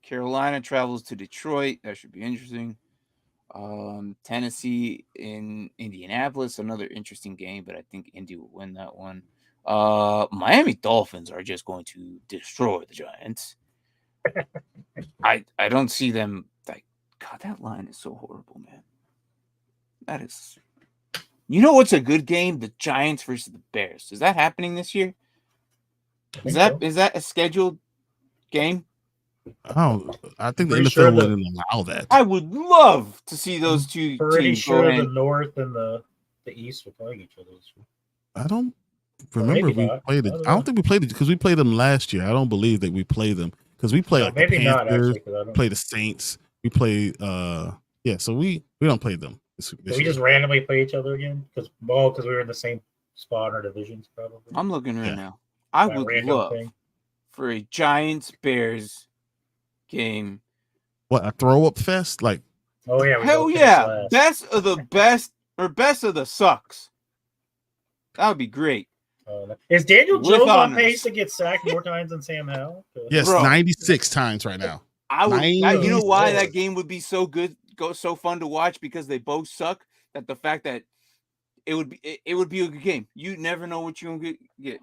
Carolina travels to Detroit. That should be interesting. Tennessee in Indianapolis, another interesting game, but I think Indy will win that one. Miami Dolphins are just going to destroy the Giants. I don't see them like, God, that line is so horrible, man. That is, you know what's a good game? The Giants versus the Bears. Is that happening this year? Is that a scheduled game? Oh, I think the NFL wouldn't allow that. I would love to see those two. Pretty sure the North and the East were playing each other. I don't remember if we played it. I don't think we played it because we played them last year. I don't believe that we played them because we play the Panthers, play the Saints. We play, so we don't play them. We just randomly play each other again because we were in the same spot in our divisions, probably. I'm looking right now. I would love for a Giants-Bears game. What, a throw-up fest? Like, oh yeah, hell yeah, best of the best or best of the sucks. That would be great. Is Daniel Jones on pace to get sacked more times than Sam Howell? Yes, bro, 96 times right now. I would. You know why that game would be so good, so fun to watch? Because they both suck. That the fact that it would be a good game. You never know what you're gonna get.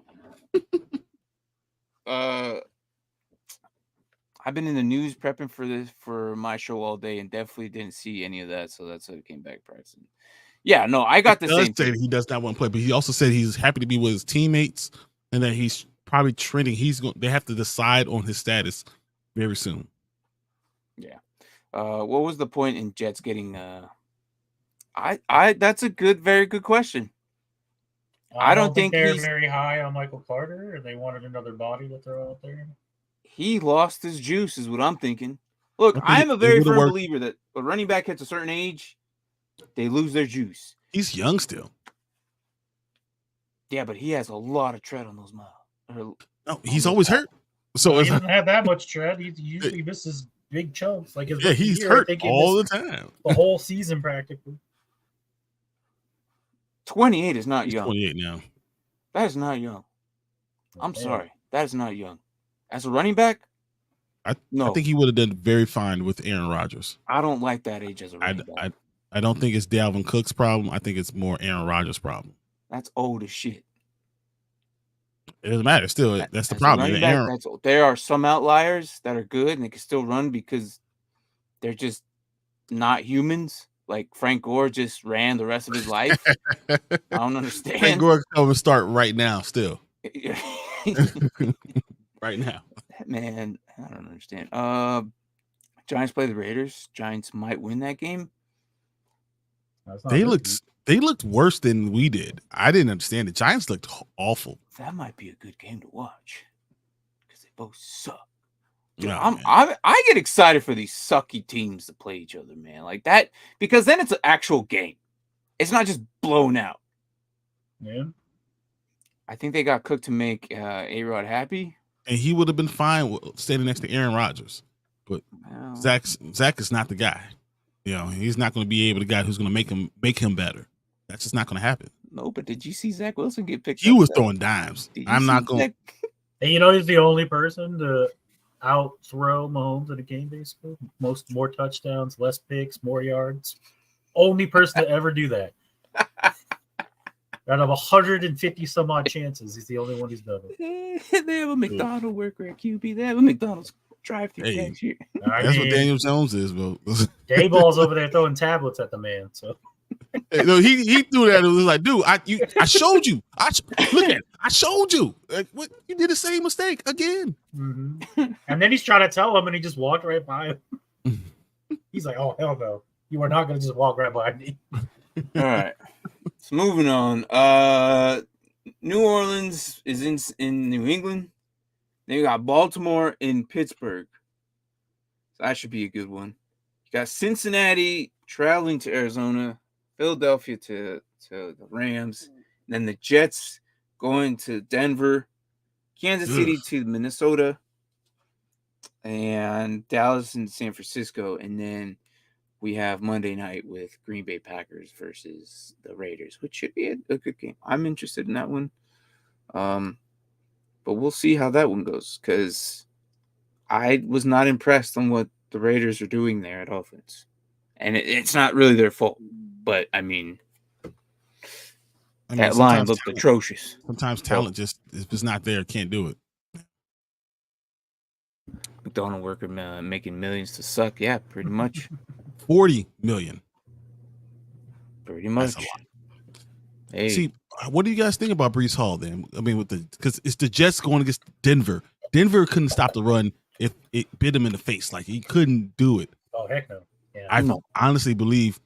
I've been in the news prepping for my show all day and definitely didn't see any of that. So that's how it came back pricing. Yeah, no, I got the same thing. He does not want to play, but he also said he's happy to be with his teammates and that he's probably trending. They have to decide on his status very soon. Yeah. What was the point in Jets getting that's a very good question. I don't think they're very high on Michael Carter, or they wanted another body to throw out there. He lost his juice, is what I'm thinking. Look, I'm a very firm believer that a running back hits a certain age, they lose their juice. He's young still. Yeah, but he has a lot of tread on those miles. No, he's always hurt. So he doesn't have that much tread. He usually misses big chunks. Like he's hurt all the time. The whole season practically. 28 is not young. 28 now. That is not young. I'm sorry. That is not young. As a running back, I think he would have done very fine with Aaron Rodgers. I don't like that age as a running back. I don't think it's Dalvin Cook's problem. I think it's more Aaron Rodgers' problem. That's old as shit. It doesn't matter. Still, that's the problem. There are some outliers that are good and they can still run because they're just not humans. Like Frank Gore just ran the rest of his life. I don't understand. Frank Gore can over start right now still. Right now. Man, I don't understand. Giants play the Raiders. Giants might win that game. They looked worse than we did. I didn't understand it. Giants looked awful. That might be a good game to watch because they both suck. Dude, No, I get excited for these sucky teams to play each other, man. Like that, because then it's an actual game. It's not just blown out. Yeah. I think they got cooked to make A-Rod happy. And he would have been fine standing next to Aaron Rodgers. But Zach is not the guy. You know, he's not going to be the guy who's going to make him better. That's just not going to happen. No, but did you see Zach Wilson get picked up? He was throwing dimes. I'm not going. And you know, he's the only person to out throw Mahomes in a game, basically. More touchdowns, less picks, more yards. Only person to ever do that. Out of 150 some odd chances, he's the only one who's done it. They have a McDonald's worker at QB. They have a McDonald's drive-through cashier. That's what Daniel Jones is, bro. Dayball's over there throwing tablets at the man. So no, he threw that. It was like, dude, I showed you. Look at it. I showed you. Like, what? You did the same mistake again. Mm-hmm. And then he's trying to tell him, and he just walked right by him. He's like, "Oh hell no! You are not going to just walk right by me." All right. So moving on. New Orleans is in New England. Then you got Baltimore in Pittsburgh. So that should be a good one. You got Cincinnati traveling to Arizona, Philadelphia to the Rams, and then the Jets going to Denver, Kansas City to Minnesota, and Dallas and San Francisco, and then we have Monday night with Green Bay Packers versus the Raiders, which should be a good game. I'm interested in that one. But we'll see how that one goes because I was not impressed on what the Raiders are doing there at offense. And it's not really their fault. But, I mean that line looked atrocious. Sometimes talent just is not there, can't do it. McDonald's worker making millions to suck. Yeah, pretty much. 40 million. Pretty much. That's a lot. Hey. See, what do you guys think about Breece Hall then? I mean, because it's the Jets going against Denver. Denver couldn't stop the run if it bit him in the face. Like, he couldn't do it. Oh, heck no. Yeah. I honestly believe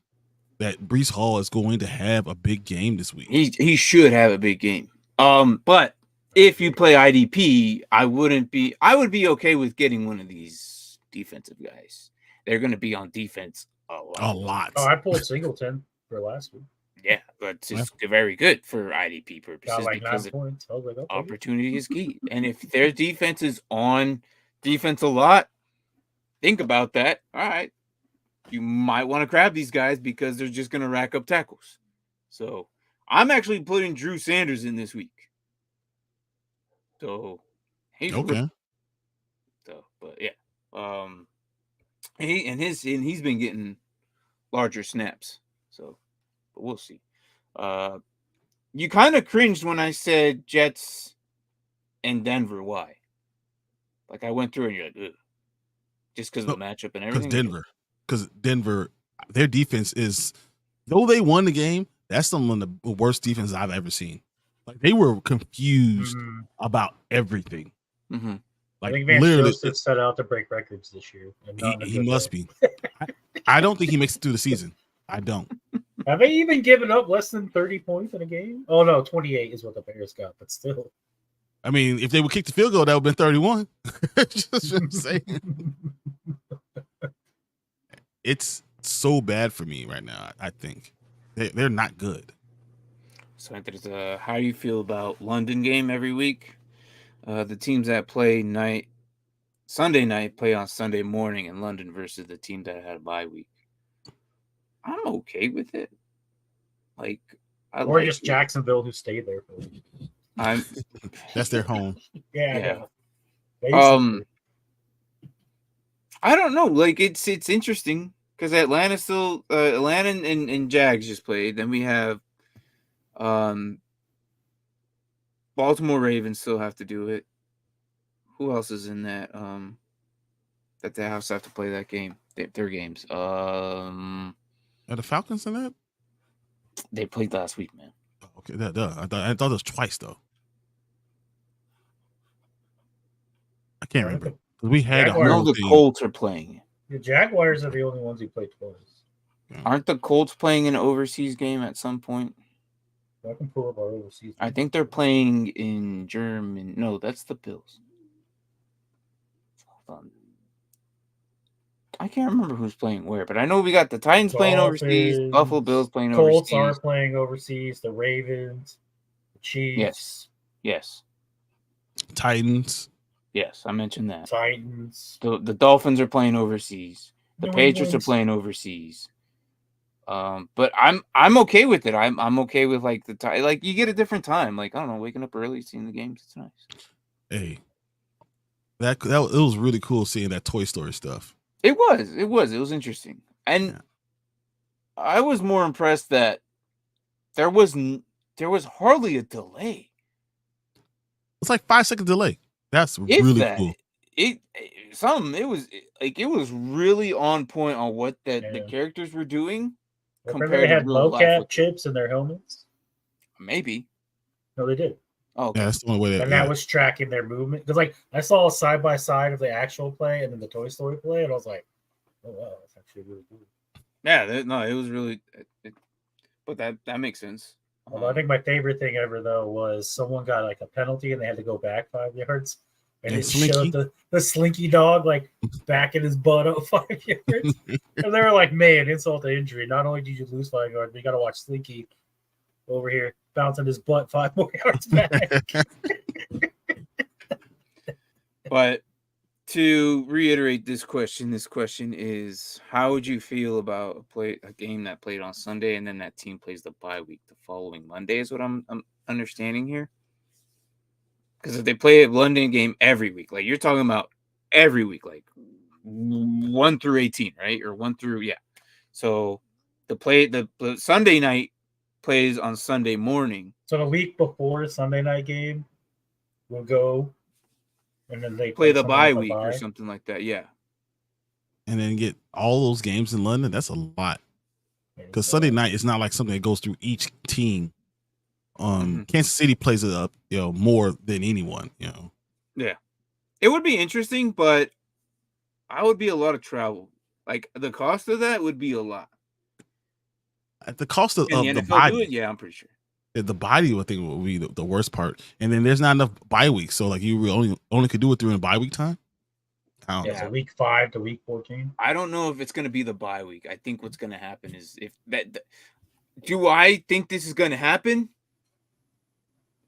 that Breece Hall is going to have a big game this week. He should have a big game. But if you play IDP, I would be okay with getting one of these defensive guys. They're going to be on defense a lot. Oh, I pulled Singleton for last week. Yeah, but it's very good for IDP purposes Got like 9 because points. I was like, okay. opportunity is key. And if their defense is on defense a lot, think about that. All right. You might want to grab these guys because they're just going to rack up tackles. So I'm actually putting Drew Sanders in this week. So he's okay. So, but yeah, he's been getting larger snaps. So, but we'll see. You kind of cringed when I said Jets and Denver. Why? Like I went through and you're like, ugh. Just because of the matchup and everything. Because Denver, their defense is, though they won the game, that's some of the worst defense I've ever seen. Like they were confused about everything. Mm-hmm. Like I think Van Joseph set out to break records this year. And he must be. I don't think he makes it through the season. I don't. Have they even given up less than 30 points in a game? Oh no, 28 is what the Bears got, but still. I mean, if they would kick the field goal, that would have been 31. Just what I'm saying. It's so bad for me right now. I think they're not good. So there's how do you feel about London game every week? The teams that play Sunday night play on Sunday morning in London versus the team that had a bye week. I'm okay with it. Like, or just Jacksonville who stayed there for a week. That's their home. Yeah. I don't know. Like it's interesting because Atlanta and Jags just played. Then we have Baltimore Ravens still have to do it. Who else is in that? That they have to play that game. Their games. Are the Falcons in that? They played last week, man. Okay, I thought it was twice though. I can't remember. We had the Colts are playing. The Jaguars are the only ones who played twice. Yeah. Aren't the Colts playing an overseas game at some point? I can pull up our overseas. I think they're playing in Germany. No, that's the Bills. Hold on. I can't remember who's playing where, but I know we got the Titans playing overseas, Buffalo Bills playing overseas. Colts are playing overseas. The Ravens, the Chiefs. Yes. Titans. Yes, I mentioned that. Titans. The Dolphins are playing overseas. The Patriots are playing overseas. But I'm okay with it. I'm okay with like like you get a different time. Like I don't know, waking up early, seeing the games. It's nice. Hey, that it was really cool seeing that Toy Story stuff. It was interesting, and I was more impressed that there was hardly a delay. It's like 5-second delay. That's really cool. It was really on point on what the characters were doing. Remember they had mocap chips in their helmets? Maybe. No, they did. Oh, okay. Yeah, that's the only way. That was tracking their movement. Because like I saw a side by side of the actual play and then the Toy Story play, and I was like, "Oh wow, that's actually really cool." Yeah, it was really. But that makes sense. I think my favorite thing ever though was someone got like a penalty and they had to go back 5 yards, and it showed the Slinky dog like backing his butt up 5 yards, and they were like, "Man, insult to injury. Not only did you lose 5 yards, but you got to watch Slinky over here bouncing his butt 5 more yards back." But to reiterate this question is: how would you feel about a game that played on Sunday and then that team plays the bye week the following Monday? Is what I'm understanding here. Because if they play a London game every week, like you're talking about every week, like 1 through 18, right? Or 1 through So the Sunday night plays on Sunday morning. So the week before the Sunday night game, we'll go. And then they play the bye week or something like that, yeah. And then get all those games in London. That's a lot. Because Sunday night is not like something that goes through each team. Kansas City plays it up, more than anyone, Yeah, it would be interesting, but I would be a lot of travel. Like the cost of that would be a lot. At the cost of the body, yeah, I'm pretty sure. The body, I think, will be the worst part. And then there's not enough bye weeks, so like you only could do it during the bye week time. So week 5 to week 14. I don't know if it's going to be the bye week. I think what's going to happen is if Do I think this is going to happen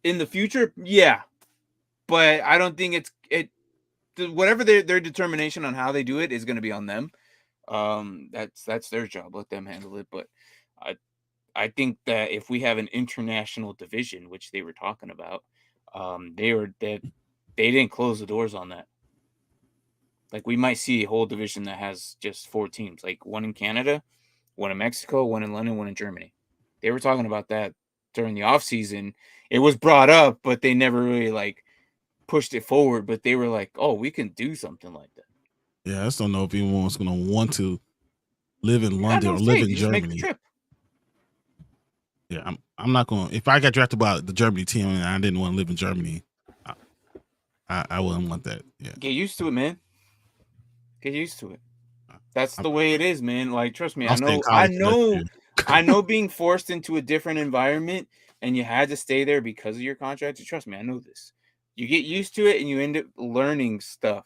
in the future? Yeah, but I don't think whatever their determination on how they do it is going to be on them. That's their job. Let them handle it. But I think that if we have an international division, which they were talking about, they didn't close the doors on that. Like, we might see a whole division that has just 4 teams, like one in Canada, one in Mexico, one in London, one in Germany. They were talking about that during the offseason. It was brought up, but they never really like pushed it forward. But they were like, "Oh, we can do something like that." Yeah, I just don't know if anyone's going to want to live in London or live in Germany. Make the trip. Yeah, I'm not going. If I got drafted by the Germany team and I didn't want to live in Germany, I wouldn't want that. Yeah, get used to it, man. Get used to it. That's the way it is, man. Like, trust me, I know being forced into a different environment and you had to stay there because of your contract. Trust me, I know this. You get used to it and you end up learning stuff.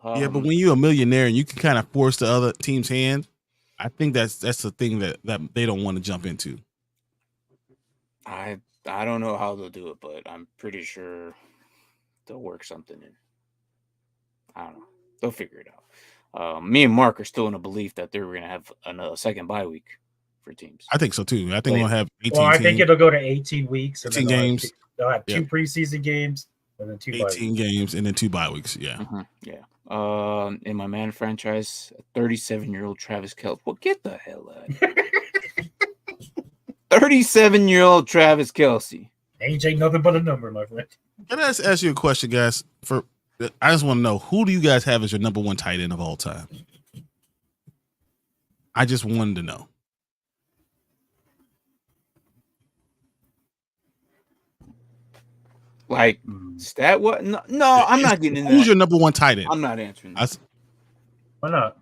Yeah, but when you're a millionaire and you can kind of force the other team's hand, I think that's the thing that they don't want to jump into. I don't know how they'll do it, but I'm pretty sure they'll work something in. I don't know. They'll figure it out. Me and Mark are still in a belief that they're going to have a second bye week for teams. I think so too. I think we'll have 18 I think it'll go to 18 weeks. 18 games. They'll have 2 preseason games and then 2 18 games and then 2 bye weeks. Yeah. Mm-hmm. Yeah. In my man franchise, 37-year-old Travis Kelce. Well, get the hell out of here. 37-year-old Travis Kelce. Age ain't nothing but a number, my friend. Can I ask you a question, guys? I just want to know, who do you guys have as your number 1 tight end of all time? I just wanted to know. Like, stat what? No, I'm not getting into that. Who's your number 1 tight end? I'm not answering that. Why not?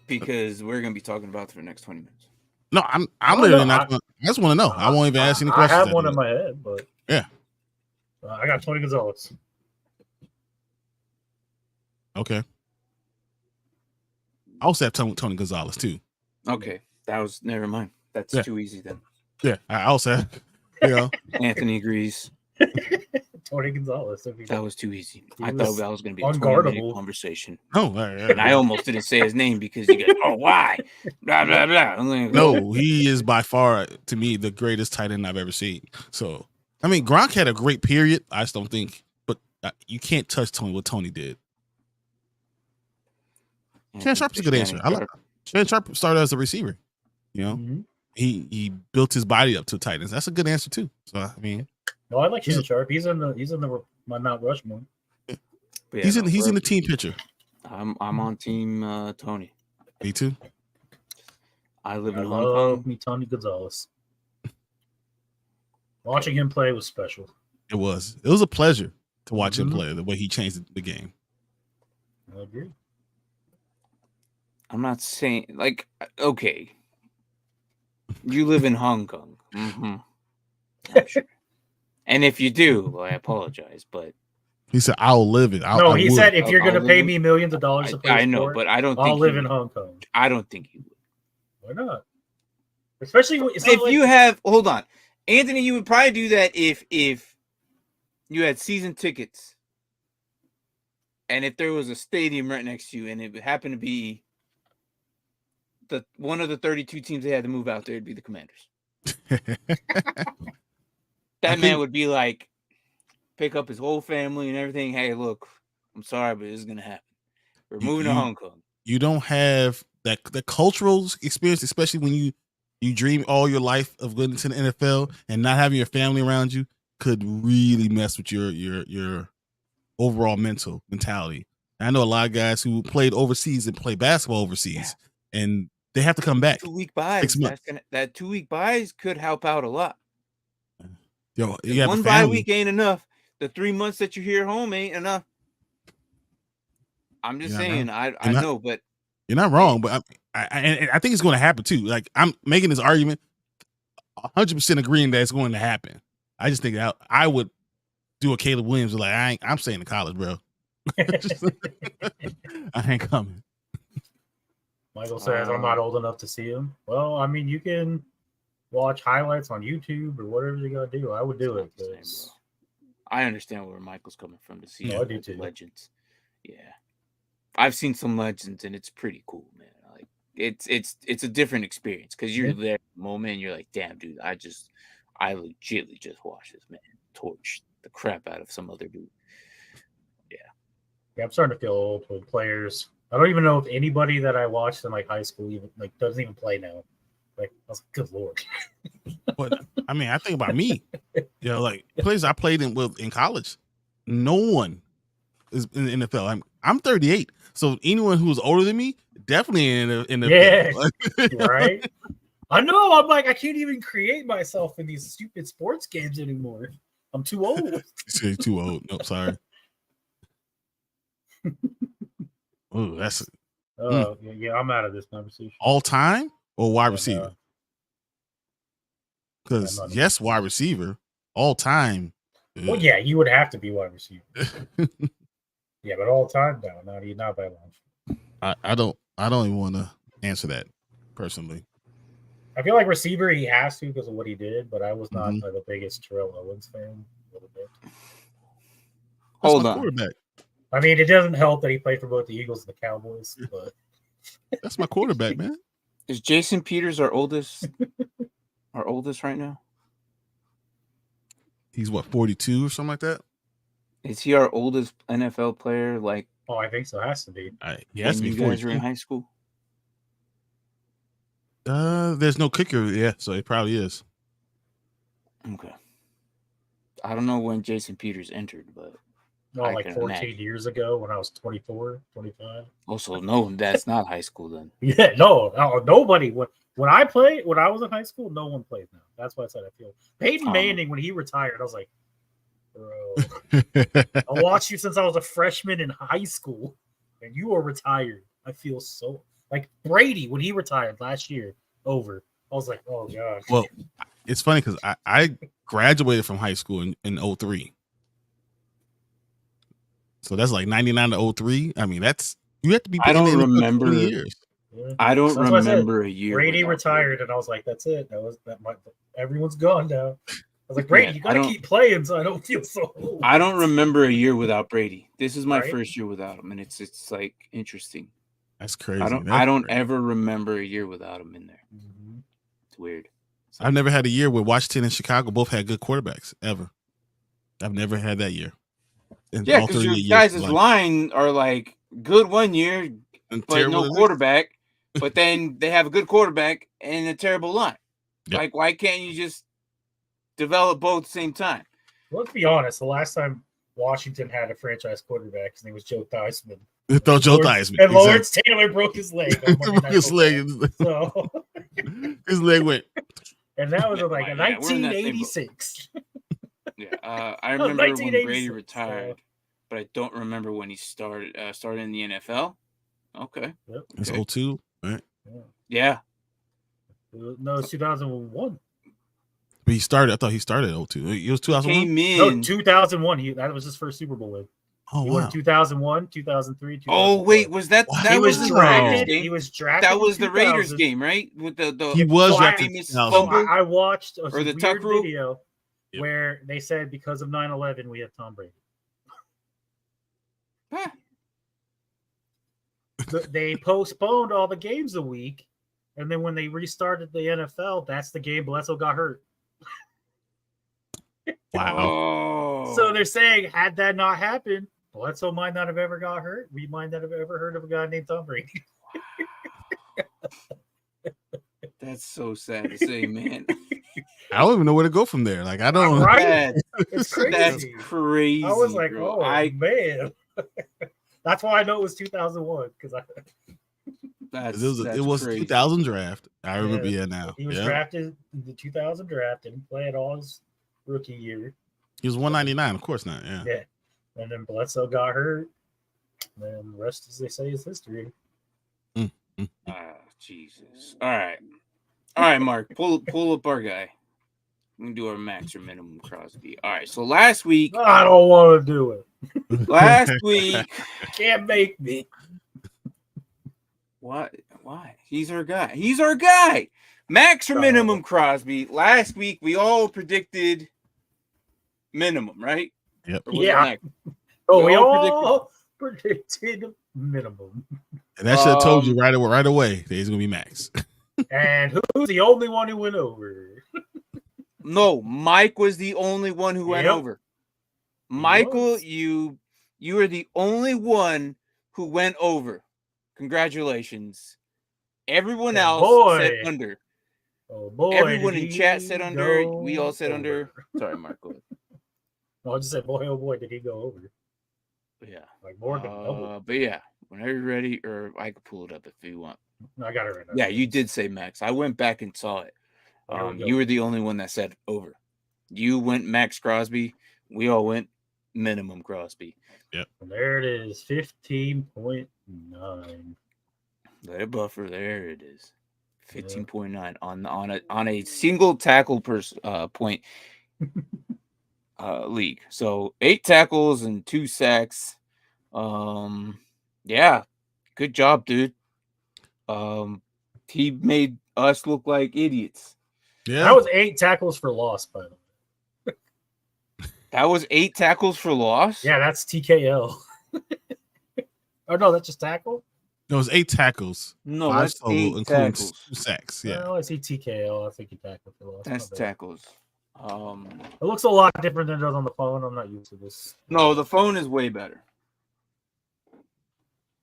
Because we're going to be talking about it for the next 20 minutes. No, I'm literally not going to. I just want to know. I won't even ask any questions. I have one in my head, but yeah. I got Tony Gonzalez. Okay. I also have Tony Gonzalez too. Okay. Never mind. That's too easy then. Yeah. I also have, Anthony agrees. Tony Gonzalez. That was too easy. I thought that was going to be a unguardable 20-minute conversation. Oh, and I almost didn't say his name because you go, oh, why? Blah, blah, blah. No, he is by far, to me, the greatest tight end I've ever seen. So, I mean, Gronk had a great period. I just don't think, but you can't touch what Tony did. Shannon Sharp's a good answer. I like Shannon Sharp started as a receiver. He built his body up to tight ends. That's a good answer too. So I mean, no, I like Shannon Sharp. He's in my Mount Rushmore. Yeah, he's in the team picture. I'm on team Tony. Me too. I live in Hong Kong. Me Tony Gonzalez. Watching him play was special. It was a pleasure to watch him play. The way he changed the game. I agree. I'm not saying, like, okay, you live in Hong Kong. Mm-hmm. I'm sure. And if you do, well, I apologize, but he said, "I'll live it." He said, "If you're going to pay me millions of dollars to play I know, but I don't think I'll live in Hong Kong." I don't think you would. Why not? Especially if you have. Hold on, Anthony. You would probably do that if you had season tickets, and if there was a stadium right next to you, and it happened to be one of the 32 teams they had to move out there, it'd be the Commanders. That man would be like, pick up his whole family and everything. Hey, look, I'm sorry, but this is gonna happen. We're moving to Hong Kong. You don't have the cultural experience, especially when you dream all your life of going to the NFL and not having your family around you, could really mess with your overall mentality. I know a lot of guys who played overseas and play basketball overseas, and they have to come back. 2-week buys. That 2-week buys could help out a lot. Yo, one bye week ain't enough. The 3 months that you're here home ain't enough. I'm just saying. I know, but you're not wrong. But I think it's going to happen too. Like, I'm making this argument, 100% agreeing that it's going to happen. I just think I would do a Caleb Williams. Like, I'm staying in college, bro. I ain't coming. Michael says I'm not old enough to see him. Well, I mean, you can watch highlights on YouTube or whatever you gotta do. I would do it. I understand where Michael's coming from to see I do too. legends. Yeah, I've seen some legends, and it's pretty cool, man. Like it's a different experience because you're there at the moment, and you're like, damn, dude, I legitimately just watched this man torch the crap out of some other dude. Yeah, I'm starting to feel old with players. I don't even know if anybody that I watched in like high school even like doesn't even play now. Like, I was like, good lord. But I mean, I think about me. Like players I played in college. No one is in the NFL. I'm 38, so anyone who's older than me definitely in the NFL. Right. I know. I'm like, I can't even create myself in these stupid sports games anymore. I'm too old. You're too old. Nope, sorry. Oh, that's yeah, I'm out of this conversation. All time or wide receiver? Because yes, wide receiver. All time. Well, yeah, you would have to be wide receiver. Yeah, but all time now, not by long. I don't even want to answer that personally. I feel like receiver he has to because of what he did, but I was not like the biggest Terrell Owens fan. A little bit. Hold on. Quarterback. I mean, it doesn't help that he played for both the Eagles and the Cowboys, but that's my quarterback, man. Is Jason Peters our oldest right now? He's what, 42 or something like that? Is he our oldest NFL player? Like, I think so. It has to be. He has to be. You guys were in high school. There's no kicker, so it probably is. Okay. I don't know when Jason Peters entered, but like 14 years ago when I was 24, 25. Also, no, that's not high school then. Yeah, no, nobody. When I was in high school, no one played now. That's why I said I feel. Peyton Manning, when he retired, I was like, bro, I watched you since I was a freshman in high school, and you are retired. I feel so like Brady when he retired last year. Over. I was like, oh god. Well, it's funny because I graduated from high school in 2003. So that's like 99 to 2003. I mean, you have to be. I don't remember years. Yeah. I don't remember a year. Brady retired, and I was like, "That's it. Everyone's gone now." I was like, "Brady, you gotta keep playing, so I don't feel so old." I don't remember a year without Brady. This is my first year without him, and it's like interesting. That's crazy. I don't ever remember a year without him in there. Mm-hmm. It's weird. I've never had a year where Washington and Chicago both had good quarterbacks ever. I've never had that year. Yeah, because your guys' line are like good one year, but no quarterback. But then they have a good quarterback and a terrible line. Yep. Like, why can't you just develop both at the same time? Well, let's be honest. The last time Washington had a franchise quarterback, his name was Joe Theismann. Theismann. And Lawrence Taylor broke his leg. His leg went. And that was like 1986. Yeah, I remember when Brady retired, but I don't remember when he started in the NFL. Okay. Yep. It's 2002, right? Yeah. No, it's 2001. But he started. I thought he started in 2002. It was 2001. Came in. No, 2001. That was his first Super Bowl win. Oh, he wow. won 2001, 2003, 2004. Oh, wait, was that he was drafted? He was drafted. That was the Raiders game, right? With the he was drafted. I watched a or the weird video where they said because of 9/11 we have Tom Brady. Huh. They postponed all the games a week, and then when they restarted the NFL, that's the game Bledsoe got hurt. Wow. So they're saying, had that not happened, Bledsoe might not have ever got hurt. We might not have ever heard of a guy named Tom Brady. That's so sad to say, man. I don't even know where to go from there. Like, I don't. Right? It's crazy. That's crazy. I was like, bro. Man. That's why I know it was 2001 because it was 2000 draft. I remember now. He was drafted in the 2000 draft and played all his rookie year. He was 199, of course not. Yeah. And then Bledsoe got hurt. And then the rest, as they say, is history. Jesus. All right, Mark. Pull up our guy. We can do our max or minimum Crosby. All right. So last week, I don't want to do it. Last week, can't make me. Why Why? He's our guy. He's our guy. Max or minimum Crosby. Last week we all predicted minimum, right? Yep. Yeah. We all predicted minimum. And that should have told you right away that he's going to be Max. And who's the only one who went over? No, Mike was the only one who went over. Michael, you are the only one who went over. Congratulations. Everyone else said under. Oh boy. Everyone in chat said under. We all said under. Sorry, Mark. Go ahead. No, I just said, boy, oh boy, did he go over. Yeah. Like more than double. But yeah, whenever you're ready, or I could pull it up if you want. I got it right now. Yeah, you did say Max. I went back and saw it. You were the only one that said over. You went Max Crosby. We all went minimum Crosby. Yep. And there it is, 15.9. Let it buffer. There it is. 15.9 on a single tackle per point league. So 8 tackles and 2 sacks. Yeah, good job, dude. He made us look like idiots. Yeah, that was 8 tackles for loss, by the way. That was 8 tackles for loss. Yeah, that's TKL. Oh no, that's just tackle. No, it was 8 tackles. No, that's 8 tackles. 2 sacks. Yeah, I see TKL. I think he tackled for loss. That's tackles. It looks a lot different than it does on the phone. I'm not used to this. No, the phone is way better.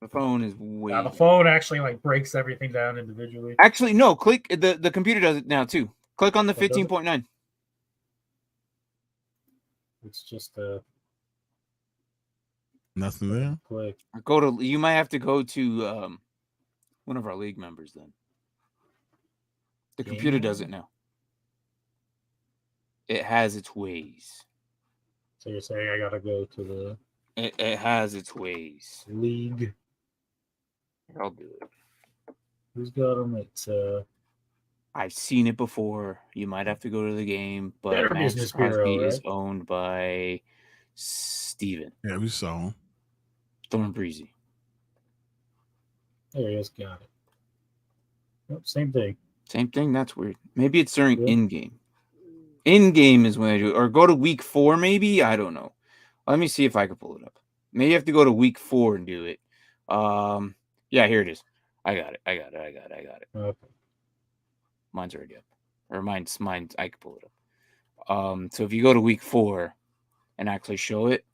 The phone is way. Yeah, the phone actually like breaks everything down individually. Actually, no. Click the computer does it now too. Click on the 15.9. It's just nothing there. Click. You might have to go to one of our league members then. The computer does it now. It has its ways. So you're saying I gotta go to the it has its ways. League. I'll do it. Who's got them? It's I've seen it before. You might have to go to the game, but Max Crosby is owned by Steven. Yeah, we saw him. Thorn Breezy. There he is. Got it. Yep, same thing. Same thing. That's weird. Maybe it's during in-game. In-game is when I do it. Or go to week 4, maybe? I don't know. Let me see if I can pull it up. Maybe you have to go to week 4 and do it. Yeah, here it is. I got it. Okay. Mine's already up. Or mine's I can pull it up. So if you go to week 4 and actually show it,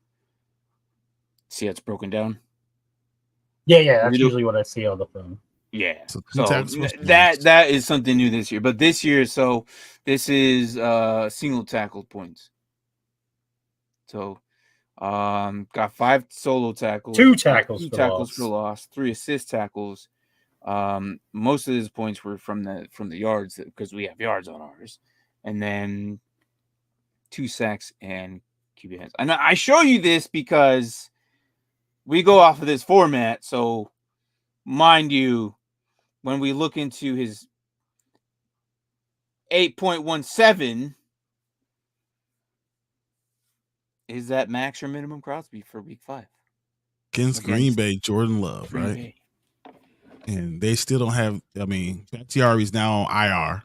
see how it's broken down? Yeah, that's usually what I see on the phone. Yeah. So that is something new this year. But this year, so this is single tackle points. So got 5 solo tackles, 2 tackles, 2 tackles for loss, 3 assist tackles. Most of his points were from the yards because we have yards on ours, and then 2 sacks and QB hands. And I show you this because we go off of this format. So, mind you, when we look into his 8.17, is that max or minimum Crosby for week 5? Against Green Bay, Jordan Love, right? Bay. And they still don't have, I mean, Bakhtiari's now on IR.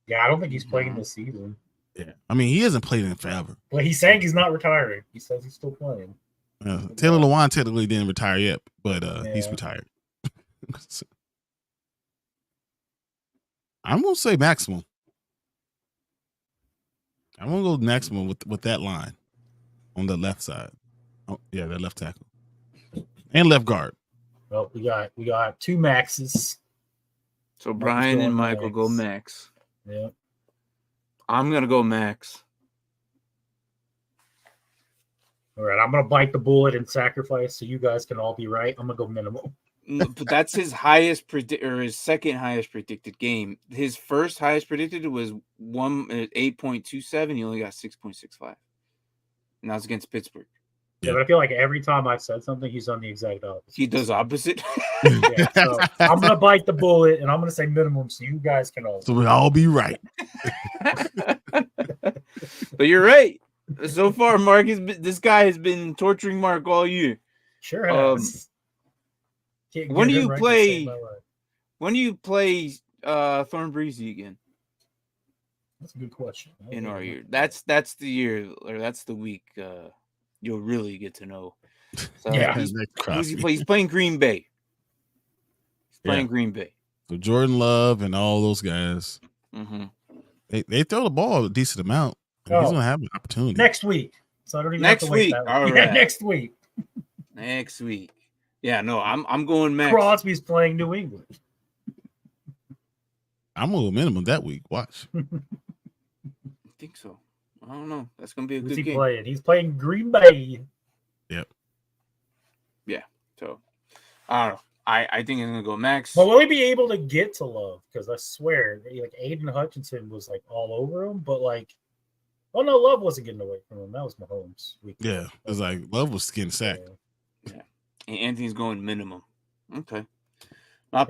Yeah, I don't think he's playing this season. Yeah. I mean, he hasn't played in forever. Well, he's saying he's not retiring. He says he's still playing. Taylor Lewan technically didn't retire yet, but he's retired. I'm going to say maximum. I'm going to go maximum with that line on the left side. Oh, yeah, that left tackle. And left guard. Well, we got 2 maxes. So Bryan and Michael go max. Yeah. I'm going to go max. All right, I'm going to bite the bullet and sacrifice so you guys can all be right. I'm going to go minimum. But that's his highest his second highest predicted game. His first highest predicted was 8.27. He only got 6.65. And that was against Pittsburgh. Yeah, but I feel like every time I've said something, he's done the exact opposite. He does opposite. Yeah, so I'm gonna bite the bullet and I'm gonna say minimum so you guys can all. So we all be right. But you're right. So far, Mark this guy has been torturing Mark all year. Sure has. When do you play? When do you play Thorn Breezy again? That's a good question. In our year. That's the year, or that's the week you'll really get to know. So Yeah. who's he play? He's playing Green Bay. He's playing Green Bay. So Jordan Love and all those guys. Mm-hmm. They throw the ball a decent amount. He's gonna have an opportunity next week. So I don't even next have to wait week. that All long. right. Yeah, next week. Next week. Yeah, no, I'm going Max. Crosby's playing New England. I'm gonna go minimum that week. Watch. I think so. I don't know. That's gonna be a Who's good he game. playing? He's playing Green Bay. Yep. Yeah. So I don't know. I think I'm gonna go Max. But will he be able to get to Love? Because I swear, like Aiden Hutchinson was like all over him, but like, oh no, Love wasn't getting away from him. That was Mahomes. Yeah, it was like Love was getting sacked. Yeah. And Anthony's going minimum. Okay.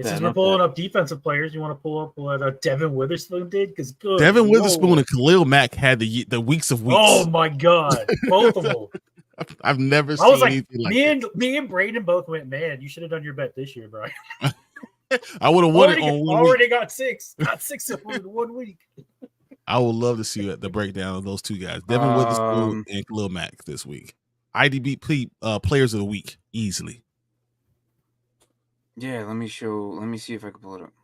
Since we're pulling up defensive players, you want to pull up what Devin Witherspoon did? Because Devin Witherspoon and Khalil Mack had the weeks of weeks. Oh my god, both of them. I've never seen anything like me and Braden both went, man, you should have done your bet this year, Bryan. I would have won it on one already week. Got six in 1 week. I would love to see the breakdown of those two guys, Devin Witherspoon and Khalil Mack this week. IDB players of the week easily. Yeah, let me see if I can pull it up.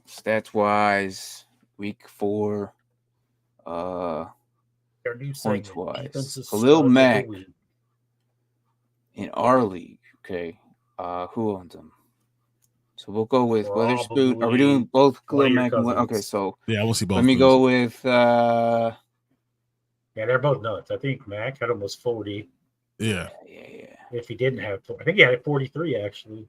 Stats wise, week 4, points wise. Khalil Mack in our league. Okay. Who owns them? So we'll go with Witherspoon. Are we doing both Khalil Mack and okay, so yeah, we'll see both. Let me go with yeah, they're both nuts. I think Mack had almost 40. Yeah. If he didn't have, I think he had 43 actually.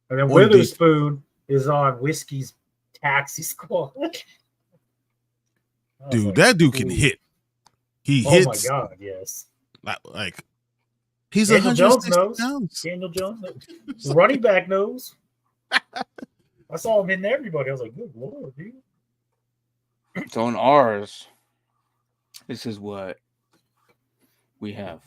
And then Witherspoon is on Whiskey's taxi squad. Dude, that dude can hit. He hits. Oh my god, yes. Like he's Daniel Jones 160 pounds. Daniel Jones knows. The running back knows. I saw him hitting everybody. I was like, good lord, dude. So in ours, this is what we have.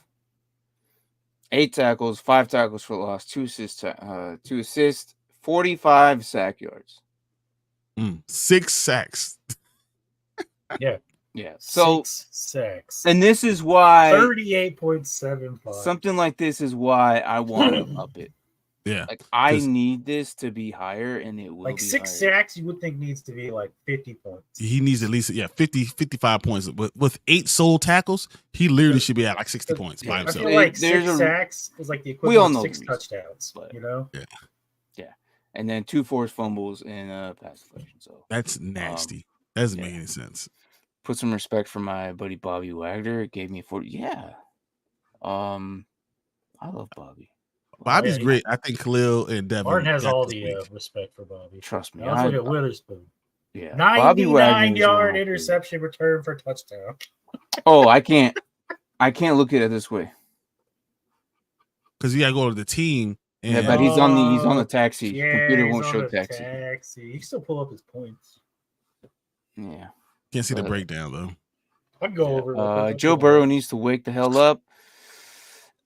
8 tackles, 5 tackles for loss, 2 assists, 45 sack yards. 6 sacks. Yeah. So 6 sacks. And this is why 38.75. Something like this is why I want to up it. Yeah. Like I need this to be higher, and it will like be 6 higher. sacks you would think needs to be like 50 points. He needs at least 50, 55 points. With 8 sole tackles, he literally should be at like 60 points by I himself. feel like 6 sacks is like the equivalent of 6 touchdowns. But, you know? Yeah. And then 2 forced fumbles and pass deflection. So that's nasty. That doesn't make any sense. Put some respect for my buddy Bobby Wagner. It gave me 40. Yeah. I love Bobby. Bobby's great. I think Khalil and Devin. Martin has all the respect for Bobby. Trust me. I look at Witherspoon. Yeah. 99-yard interception return for touchdown. Oh, I can't look at it this way. Because you gotta go to the team. And yeah, but he's on the taxi. Yeah, Computer won't show taxi. You can still pull up his points. Yeah. Can't see the breakdown though. I'd go over. Joe Burrow needs to wake the hell up.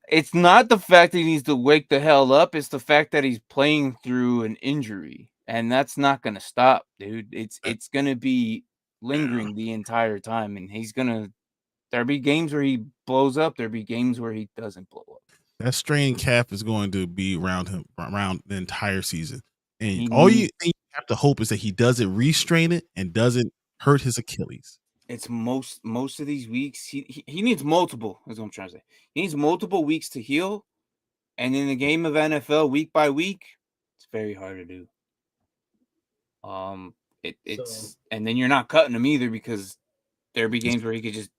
It's not the fact that he needs to wake the hell up. It's the fact that he's playing through an injury, and that's not going to stop, dude. It's going to be lingering the entire time, and there'll be games where he blows up. There'll be games where he doesn't blow up. That strained calf is going to be around him around the entire season, and all you have to hope is that he doesn't restrain it and doesn't hurt his Achilles. It's most of these weeks. He needs multiple. That's what I'm trying to say. He needs multiple weeks to heal, and in the game of NFL, week by week, it's very hard to do. And then you're not cutting him either because there'll be games where he could just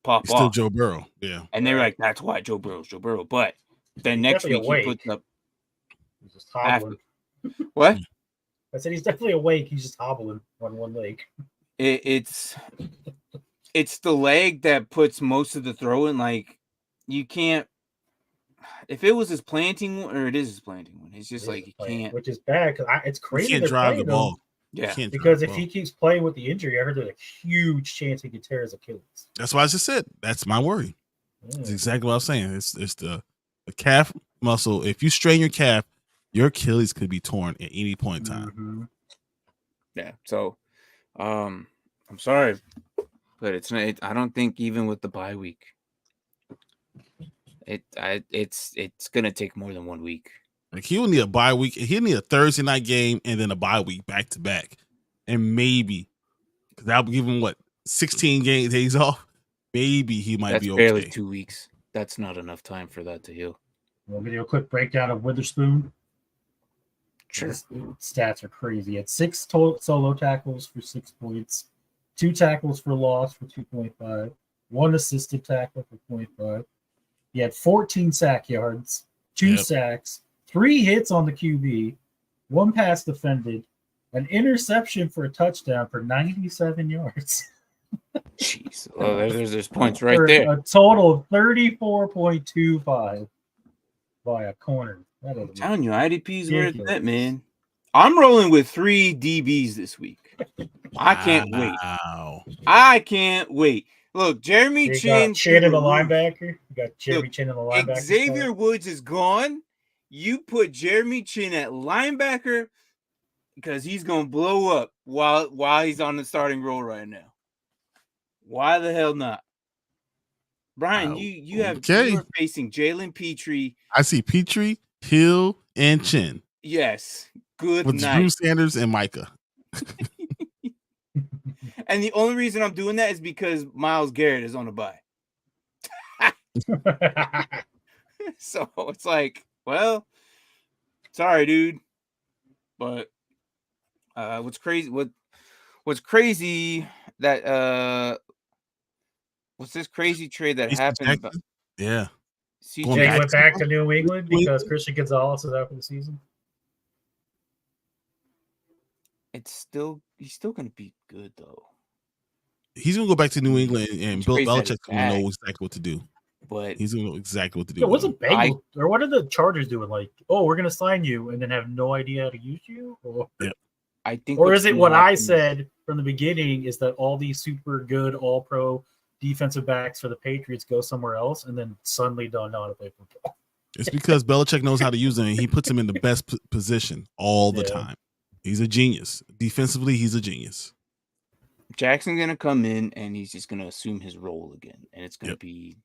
pop off. Still Joe Burrow, yeah. And they were like, "That's why Joe Burrow's Joe Burrow." But then next week he puts up. He's just hobbling. What? I said he's definitely awake. He's just hobbling on one leg. It's the leg that puts most of the throw in. Like you can't. If it was his planting one, or it is his planting one, it's just like he can't. Which is bad because it's crazy. He can't drive the ball. Yeah, because if he keeps playing with the injury, I heard there's a huge chance he could tear his Achilles. That's why I just said that's my worry. That's exactly what I was saying. It's the calf muscle. If you strain your calf, your Achilles could be torn at any point in time. Mm-hmm. Yeah. So, I'm sorry, but it's not. I don't think even with the bye week, it's gonna take more than 1 week. Like he'll need a bye week. He'll need a Thursday night game and then a bye week back to back, and maybe because that'll give him 16 days off. Maybe he might be okay. That's barely 2 weeks. That's not enough time for that to heal. We'll give you a quick breakdown of Witherspoon. Sure. His stats are crazy. He had 6 solo tackles for 6 points, 2 tackles for loss for 2.5, 1 assisted tackle for 0.5. He had 14 sack yards, 2 sacks, 3 hits on the QB, 1 pass defended, an interception for a touchdown for 97 yards. Jeez. Well, there's points right there. A total of 34.25 by a corner. I'm telling you, IDP's where it's at, man. I'm rolling with 3 DBs this week. I can't wait. I can't wait. Look, Jeremy Chin. Chin in the linebacker. You got Jeremy Chin in the linebacker. Xavier Woods is gone. You put Jeremy Chin at linebacker because he's going to blow up while he's on the starting role right now. Why the hell not? Brian, you are facing Jalen Petrie. I see Petrie, Hill, and Chin. Yes. Good with night. Drew Sanders and Micah. And the only reason I'm doing that is because Myles Garrett is on a bye. So it's like, well, sorry, dude. But what's crazy that what's this crazy trade that happened? Yeah. CJ went back to New England because Christian Gonzalez is out for the season. He's still gonna be good though. He's gonna go back to New England, and Bill Belichick gonna know exactly what to do. But he's gonna know exactly what to do. Yeah, what's a Bengals or what are the Chargers doing? Like, oh, we're gonna sign you and then have no idea how to use you? Or, I think, or is it what I said from the beginning? Is that all these super good All-Pro defensive backs for the Patriots go somewhere else and then suddenly don't know how to play football? It's because Belichick knows how to use them, and he puts them in the best position all the time. He's a genius. Defensively, he's a genius. Jackson's going to come in, and he's just going to assume his role again, and it's going to be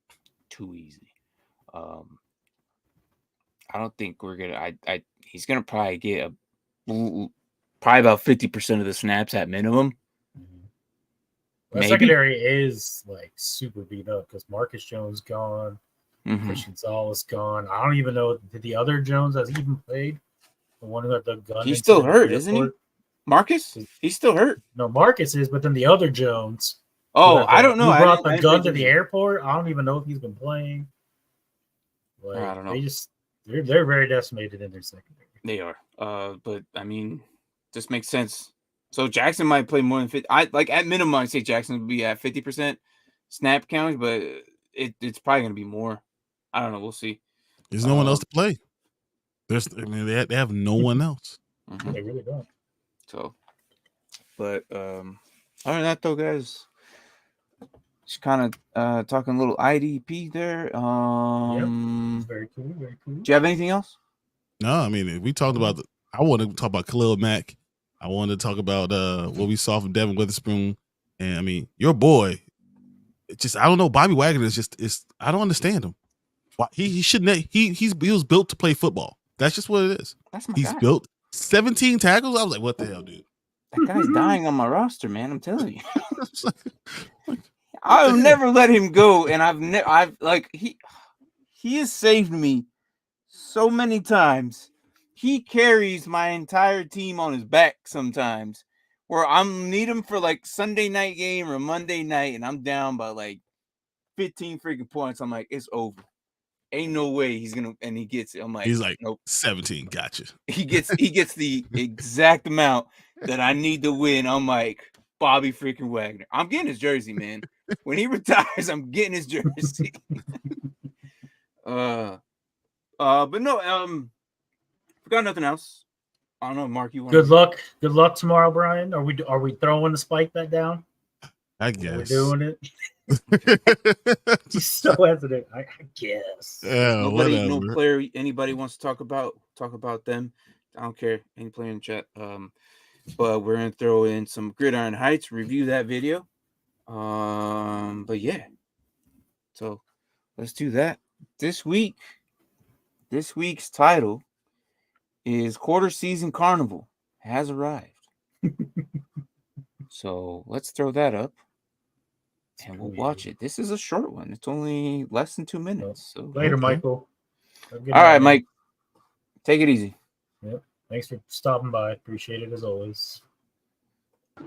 too easy. I don't think we're going to – he's going to probably get probably about 50% of the snaps at minimum. The secondary is, like, super beat up because Marcus Jones gone, Christian Gonzalez gone. I don't even know – did the other Jones has even played? The one who got the gun. He's still hurt, isn't he? Marcus? He's still hurt. No, Marcus is, but then the other Jones. Oh, I don't know. Who brought the gun to the airport? I don't even know if he's been playing. Like, I don't know. They're very decimated in their secondary. They are. But I mean, just makes sense. So Jackson might play more than 50. At minimum, I'd say Jackson would be at 50% snap count, but it's probably gonna be more. I don't know. We'll see. There's no one else to play. They have no one else. They really don't. So, but other than that, though, guys, just kind of talking a little IDP there. Very cool. Very cool. Do you have anything else? No, I mean, we talked about. I want to talk about Khalil Mack. I wanted to talk about what we saw from Devin Witherspoon, and I mean, your boy. I don't know. Bobby Wagner is I don't understand him. He shouldn't. He was built to play football. That's just what it is. He's built 17 tackles. I was like, what the hell, dude? That guy's dying on my roster, man. I'm telling you. I'll never let him go, and he has saved me so many times. He carries my entire team on his back sometimes, where I'm need him for like Sunday night game or Monday night, and I'm down by like 15 freaking points. I'm like, it's over. Ain't no way he's gonna, and he gets it. I'm like, he's like, nope. 17. Gotcha. He gets the exact amount that I need to win. I'm like, Bobby freaking Wagner. I'm getting his jersey, man. When he retires, I'm getting his jersey. But no, forgot nothing else. I don't know, Mark. You want? Good luck tomorrow, Brian. Are we throwing the spike bet down? I guess we're doing it. He's so hesitant. I guess. Yeah, no player anybody wants to talk about them. I don't care. Any player in the chat. But we're gonna throw in some Gridiron Heights, review that video. But yeah. So let's do that. This week's title is Quarter Season Carnival has arrived. So let's throw that up and we'll watch it. This is a short one. It's only less than 2 minutes. So later, Michael. All right, Mike. Take it easy. Yep. Thanks for stopping by. Appreciate it as always.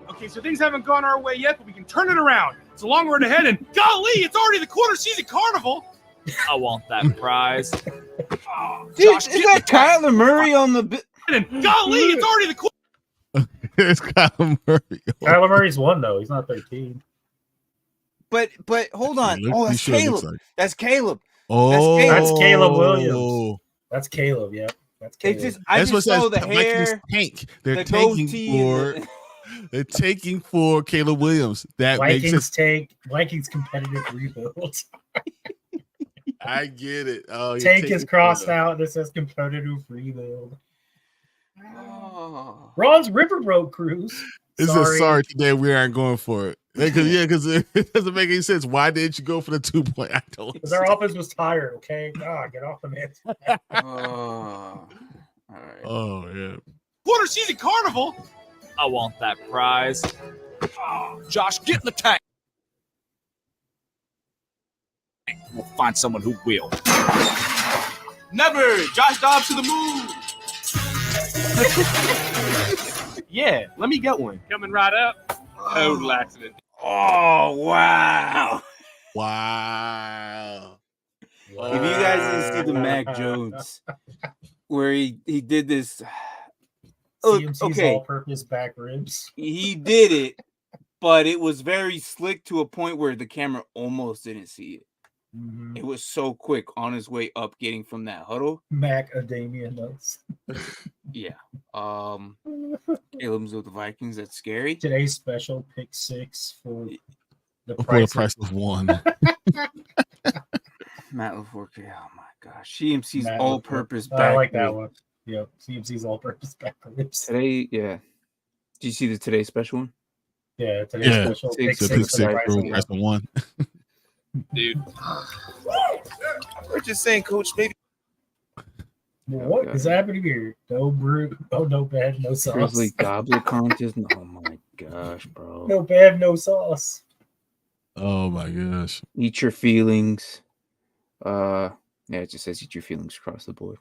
Okay, so things haven't gone our way yet, but we can turn it around. It's a long road ahead, and golly, it's already the quarter season carnival. I want that prize. Dude, Josh, is that Kyler Murray on the and golly, it's already the quarter. It's Kyler Murray. Kyler Murray's one though. He's not 13. But hold on. That's Caleb. Like. That's Caleb. Oh, that's Caleb Williams. That's Caleb. Yeah, that's Caleb. I just saw the hair. Tank. They're taking for Caleb Williams. That Vikings Vikings competitive rebuild. I get it. Oh, Tank is crossed out. This says competitive rebuild. Oh. Ron's Riverboat Cruise. Sorry today we aren't going for it. Because it doesn't make any sense. Why didn't you go for the 2 point? I don't. Because our offense was tired. Okay, get off the man. All right. Oh yeah. Quarter season carnival. I want that prize. Josh, get in the tank. We'll find someone who will. Never. Josh Dobbs to the moon. Yeah, let me get one. Coming right up. Total accident. Oh, wow. Wow. If you guys didn't see the Mac Jones, where he did this. CMC's all-purpose back ribs. He did it, but it was very slick to a point where the camera almost didn't see it. Mm-hmm. It was so quick on his way up, getting from that huddle. Macadamia nuts. Yeah. Caleb's with the Vikings. That's scary. Today's special pick 6 for the price of one. Matt LaFleur. Oh my gosh. CMC's Matt all-purpose LaFleur. back. I like that one. Yep. CMC's all-purpose back ribs. Today, yeah. Did you see the Today special one? Yeah, today's special pick 6 for the price of one. Dude. We're just saying, Coach, maybe. What is happening here? No brew. Oh, no bad, no sauce. Grizzly Gobbler contest. Oh my gosh, bro. No bad, no sauce. Oh my gosh. Eat your feelings. Yeah, it just says eat your feelings across the board.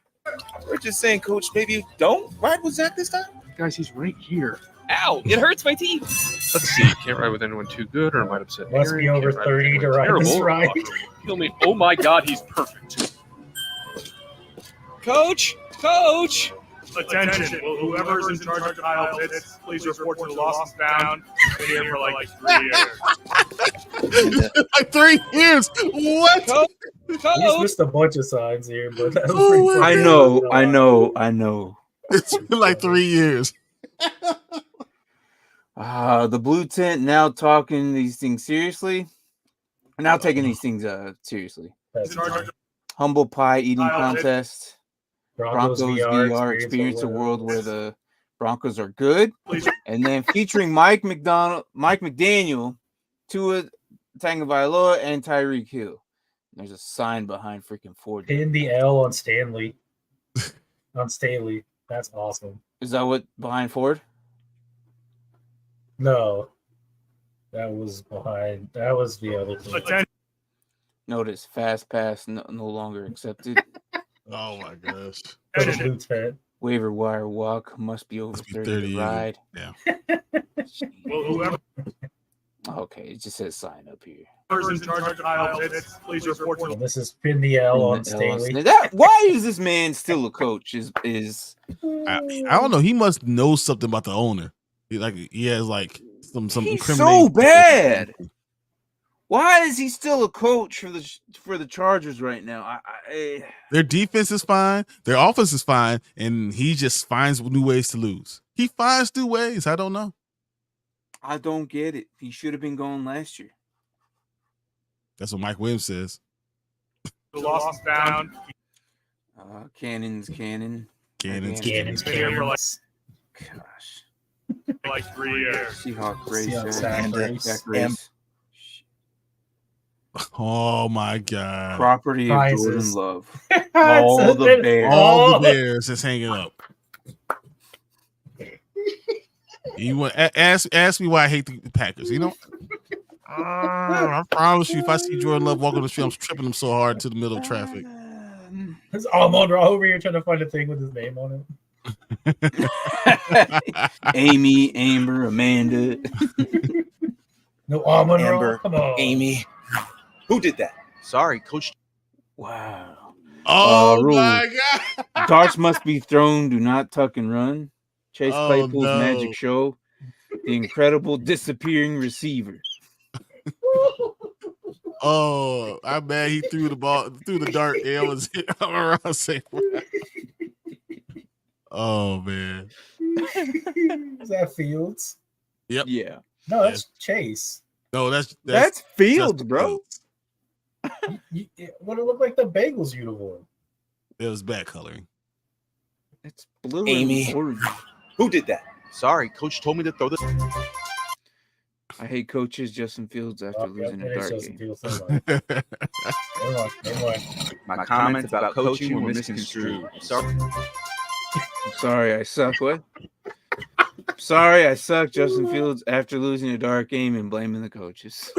We're just saying, Coach, maybe don't ride with Zach this time. Guys, he's right here. Ow! It hurts my teeth. Let's see. Can't ride with anyone too good, or I might upset. Must be over 30 to ride this ride. Kill me. Oh my God, he's perfect. Coach. Attention. Will whoever is in charge of Kyle Pitts please report to the lost and found. Been here for like 3 years. Like 3 years. What? Coach. He's missed a bunch of signs here, but that was I know. It's been like 3 years. The blue tent now taking these things seriously. Humble pie eating contest. Broncos VR experience a world where the Broncos are good. And then featuring Mike McDaniel, Tua Tagovailoa, and Tyreek Hill. There's a sign behind freaking Ford. Pin the L on Stanley. On Staley. That's awesome. Is that what behind Ford? No. That was the other thing. Notice fast pass no longer accepted. Oh my gosh. Waiver wire walk must be over 30 to ride. Yeah. Okay, it just says sign up here. Person in charge of Kyle Pitts, please report to this is pin the L on Staley. Why is this man still a coach? I don't know. He must know something about the owner. He has like some He's so bad. Why is he still a coach for the Chargers right now? Their defense is fine. Their offense is fine. And he just finds new ways to lose. He finds new ways. I don't know. I don't get it. He should have been going last year. That's what Mike Williams says. Lost down. Cannon's cannon. Cannon's Cannon's Been here for like, Gosh. like 3 years. Seahawk race. Seahawks sack race. Sack race. Oh my God. Property of Prizes. Jordan Love. All the Bears. All the Bears is hanging up. You want ask me why I hate the Packers? You know, I promise you, if I see Jordan Love walking the street, I'm tripping him so hard to the middle of traffic. It's Almond over here trying to find a thing with his name on it. Amy, Amber, Amanda. No Almond Amber, Come on. Amy. Who did that? Sorry, Coach. Wow. Oh rule. my God. Darts must be thrown, do not tuck and run. Chase Oh, Claypool's no. magic show. The incredible disappearing receiver. Oh, I'm mad he threw the ball, threw the dart. And I was around saying, oh man. Is that Fields? Yep. Yeah. No, that's Chase. No, that's Fields, bro. What it looked like the Bengals uniform. It was bad coloring. It's blue. Amy. And orange. Who did that? Sorry, Coach told me to throw this. I hate coaches Justin Fields after losing a dart game. Fields. Never mind. My comments about coaching were misconstrued. Sorry. I'm sorry, I suck. What? Sorry, I suck. Justin Fields after losing a dart game and blaming the coaches.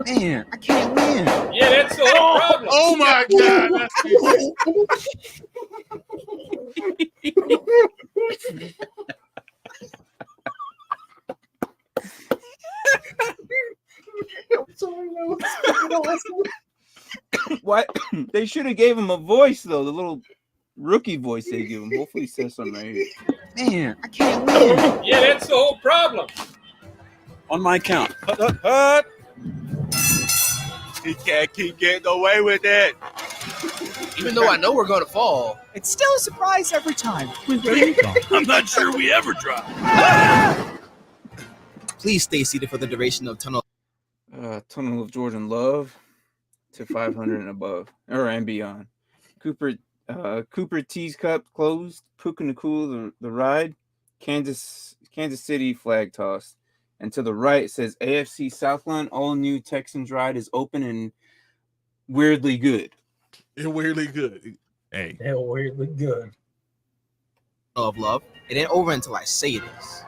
Man, I can't win. Yeah, that's the whole problem. Oh my God. What? They should have gave him a voice though. The little rookie voice they give him. Hopefully, he says something right here. Man, I can't win. Yeah, that's the whole problem. On my count. Hut. He can't keep getting away with it. Even though I know we're going to fall, it's still a surprise every time. I'm not sure we ever drop. Please stay seated for the duration of tunnel. Tunnel of Jordan Love to 500 and above, and beyond. Cooper Tease Cup closed. Puka Nakul the ride. Kansas City flag toss. And to the right it says AFC Southland all new Texans ride is open and weirdly good. It's weirdly good. Hey. They're weirdly good. Of love. It ain't over until I say it is.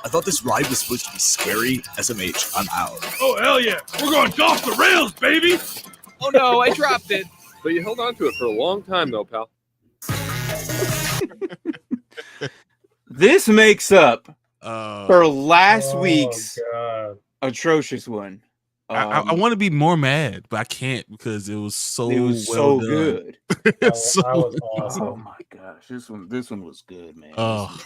I thought this ride was supposed to be scary. SMH, I'm out. Oh, hell yeah. We're going off the rails, baby. Oh no, I dropped it. But you held on to it for a long time, though, pal. This makes up for last Oh, week's God. atrocious one. I want to be more mad, but I can't because it was so so done. good. That So- was awesome. Oh my gosh, this one was good, man. Oh.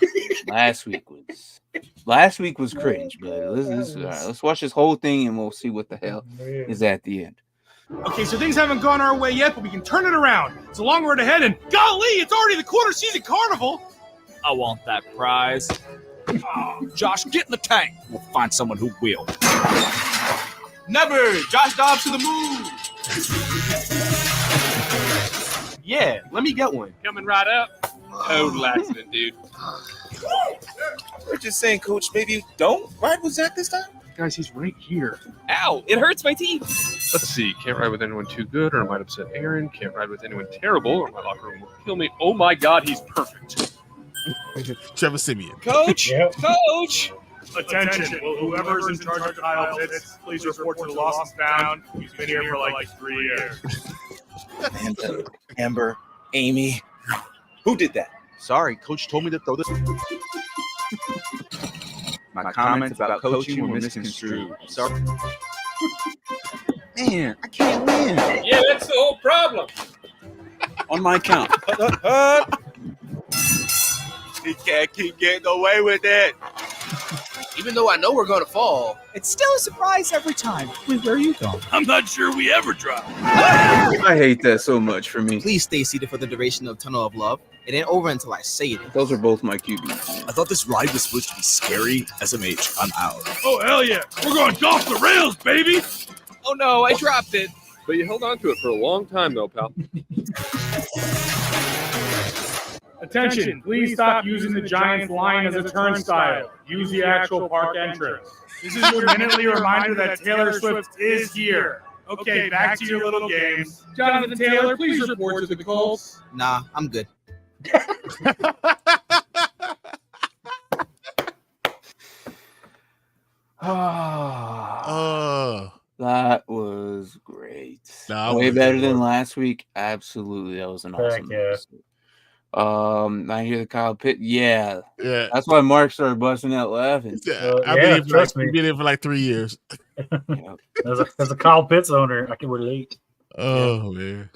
Last week was cringe, but let's watch this whole thing and we'll see what the hell is at the end. Okay, so things haven't gone our way yet, but we can turn it around. It's a long road ahead, and golly, it's already the quarter season carnival. I want that prize. Josh, get in the tank. We'll find someone who will. Never! Josh Dobbs to the moon! Yeah, let me get one. Coming right up. Total accident, dude. We're just saying, Coach, maybe don't ride with Zach this time? Guys, he's right here. Ow, it hurts my teeth. Let's see. Can't ride with anyone too good, or I might upset Aaron. Can't ride with anyone terrible, or my locker room will kill me. Oh my God, he's perfect. Trevor Simeon. Coach, Yep. Coach. Attention. Will whoever is in charge of Kyle Pitts, please report to the lost down. He's been here for like 3 years. Amber, Amy. Who did that? Sorry, Coach told me to throw this. My comments about coaching were misconstrued. Sorry. Man, I can't win. Yeah, that's the whole problem. On my count. Hut. He can't keep getting away with it. Even though I know we're going to fall, It's still a surprise every time. Wait, where are you going? I'm not sure we ever drop. I hate that so much for me. please stay seated for the duration of Tunnel of Love. It ain't over until I say it. Those are both my QBs. I thought this ride was supposed to be scary. SMH, I'm out. Oh, hell yeah. We're going off the rails, baby. Oh no, I dropped it. But you held on to it for a long time, though, pal. Attention, please stop using the Giants line as a turnstile. Use the actual park entrance. This is your minutely reminder that Taylor Swift is here. Okay, back to your little games. Jonathan Taylor, please report to the Colts. Nah, I'm good. That was great. That Way was better good. than last week. Absolutely, that was an awesome episode. I hear the Kyle Pitt. Yeah, Yeah. that's why Mark started busting out laughing. I've been here for like 3 years. As a Kyle Pitts owner, I can relate. Oh, man.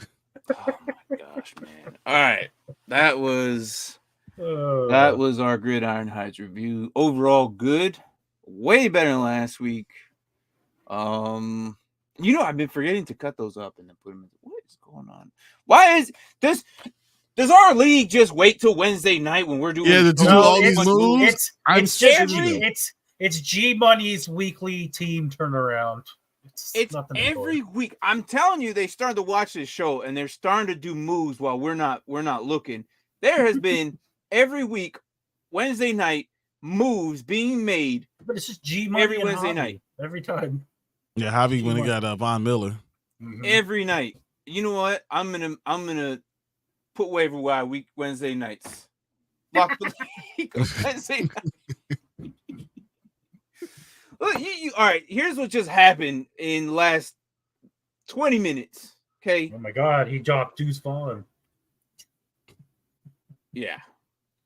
Oh my gosh, man! All right, that was our Gridiron Heights review. Overall, good. Way better than last week. I've been forgetting to cut those up and then put them in. What is going on? Why is this? Does our league just wait till Wednesday night when we're doing? Yeah, to do all these moves. It's G Money's weekly team turnaround. It's every week. I'm telling you, they started to watch this show and they're starting to do moves while we're not looking. There has been every week, Wednesday night, moves being made. But it's just G Money every Wednesday night. Every time. Yeah, Javi when he got Von Miller. Every night. You know what? I'm gonna put waiver wire week Wednesday nights. Lock the league Wednesday night. Look, all right, here's what just happened in the last 20 minutes. Okay. Oh my God, he dropped Deuce Vaughn. Yeah.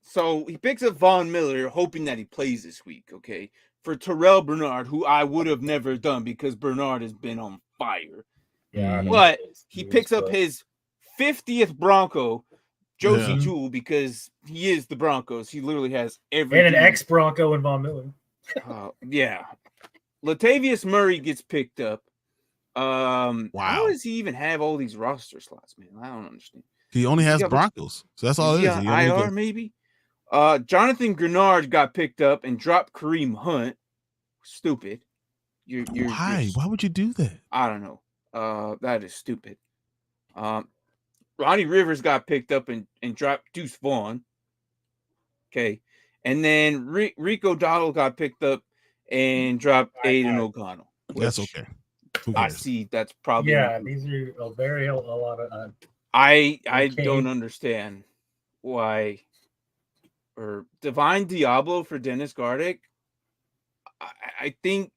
So he picks up Von Miller, hoping that he plays this week, okay? For Terrell Bernard, who I would have never done because Bernard has been on fire. Yeah. But he picks up his 50th Bronco, Josie Jewell, because he is the Broncos. He literally has everything. And an ex-Bronco in Von Miller. Yeah. Latavius Murray gets picked up. Wow. How does he even have all these roster slots, man? I don't understand. He only has Broncos. So that's all it is. IR, maybe? Jonathan Grenard got picked up and dropped Kareem Hunt. Stupid. Why? Why would you do that? I don't know. That is stupid. Ronnie Rivers got picked up and dropped Deuce Vaughn. Okay. And then Rico Dowdle got picked up and dropped Aiden O'Connell. That's okay. I see. That's probably these are a lot of. I don't understand why. Or Divine Diablo for Dennis Gardick. I think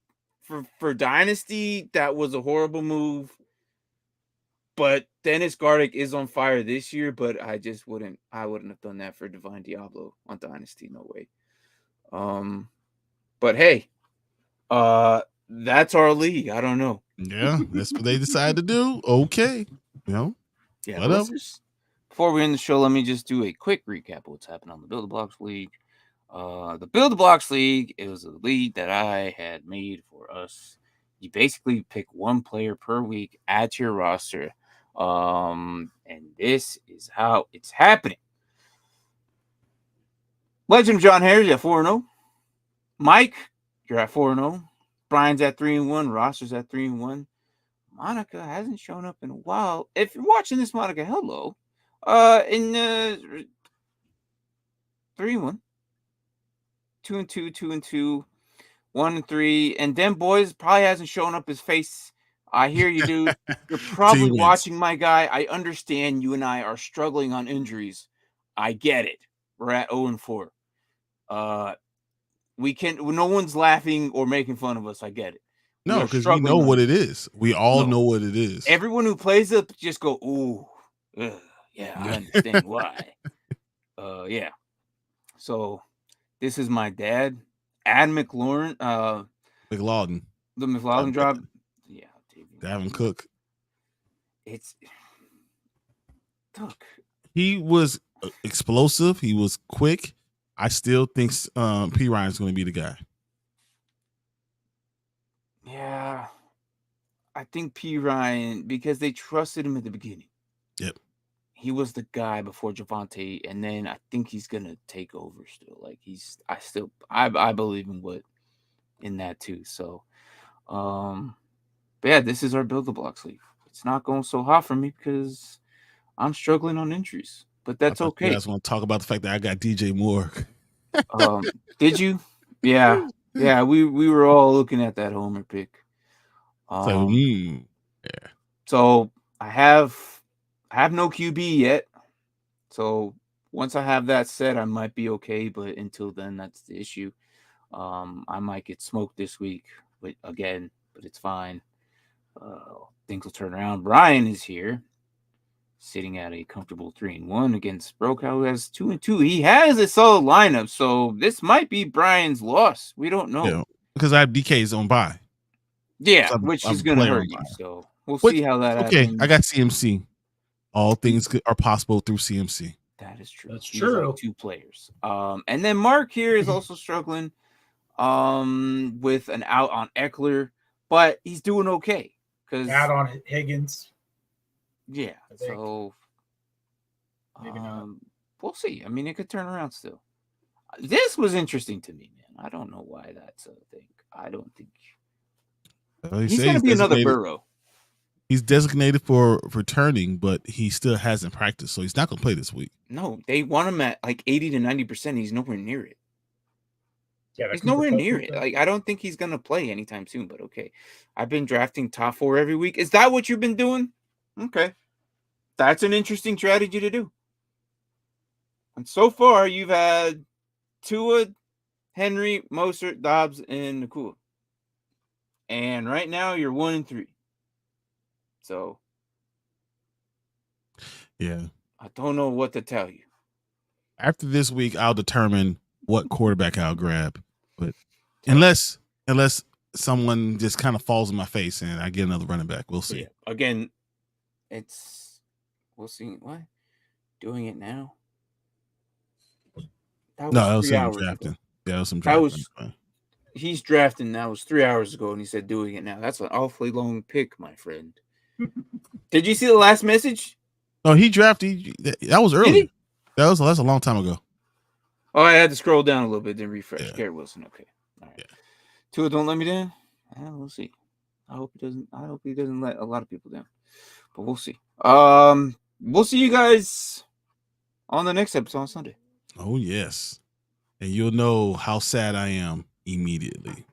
for Dynasty that was a horrible move. But Dennis Gardick is on fire this year, but I wouldn't have done that for Divine Diablo on Dynasty, no way. But hey, that's our league. I don't know. Yeah, that's what they decided to do. Okay. Yeah, whatever. Before we end the show, let me just do a quick recap of what's happened on the Build the Blocks League. The Build the Blocks League, it was a league that I had made for us. You basically pick one player per week, add to your roster. And this is how it's happening. Legend John Harris at 4-0. Mike, you're at 4-0. Brian's at 3-1. Roster's at 3-1. Monica hasn't shown up in a while. If you're watching this, Monica, hello. 3-1. 2-2, 2-2, 1-3. And then boys probably hasn't shown up his face. I hear you, dude. You're probably watching my guy. I understand you and I are struggling on injuries. I get it. We're at 0-4. No one's laughing or making fun of us. I get it. No, because we know what it is. We all know what it is. Everyone who plays it just go, ooh, yeah, I understand why. Yeah. So this is my dad, Adam McLaurin. McLaughlin. The McLaughlin drop. Yeah. Davin Cook. Look. He was explosive. He was quick. I still think P. Ryan's going to be the guy. Yeah. I think P. Ryan, because they trusted him at the beginning. Yep. He was the guy before Javonte, and then I think he's gonna take over still. Like I believe in that too. So but yeah, this is our Build the Blocks league. It's not going so hot for me because I'm struggling on injuries. But that's okay. You guys want to talk about the fact that I got DJ Moore. Did you? Yeah. Yeah, we were all looking at that homer pick. Yeah. So I have no QB yet. So once I have that set, I might be okay. But until then, that's the issue. I might get smoked this week, but it's fine. Things will turn around. Bryan is here, sitting at a comfortable 3-1 against Brokow, who has 2-2. He has a solid lineup, so this might be Bryan's loss. We don't know. Yeah, because I have DK's on bye. Yeah, So which is going to hurt you. So we'll see how that Okay, happens. I got CMC. All things are possible through CMC. That is true. That's He's true. like 2 players. And then Mark here is also struggling with an out on Eckler, but he's doing okay. Out on Higgins. Yeah. So Maybe not. We'll see. I mean, it could turn around still. This was interesting to me, man. I don't know why that's a thing. I don't think he's going to be another Burrow. He's designated for returning, but he still hasn't practiced, so he's not going to play this week. No, they want him at like 80 to 90%. He's nowhere near it. Yeah, he's nowhere near it. Like, I don't think he's going to play anytime soon, but okay. I've been drafting top 4 every week. Is that what you've been doing? Okay. That's an interesting strategy to do. And so far, you've had Tua, Henry, Mostert, Dobbs, and Nakua. And right now, you're 1-3. So, yeah, I don't know what to tell you. After this week, I'll determine what quarterback I'll grab. But unless someone just kind of falls in my face and I get another running back, we'll see. Yeah. Again, we'll see. What? Doing it now? That was some drafting. Ago. Yeah, that was some drafting. He's drafting. That was 3 hours ago, and he said doing it now. That's an awfully long pick, my friend. Did you see the last message? Oh, he drafted. That was early. That's a long time ago. Oh, I had to scroll down a little bit, then refresh. Yeah. Garrett Wilson. Okay. All right. Yeah. Tua, don't let me down. We'll see. I hope he doesn't let a lot of people down. But we'll see. We'll see you guys on the next episode on Sunday. Oh, yes. And you'll know how sad I am immediately.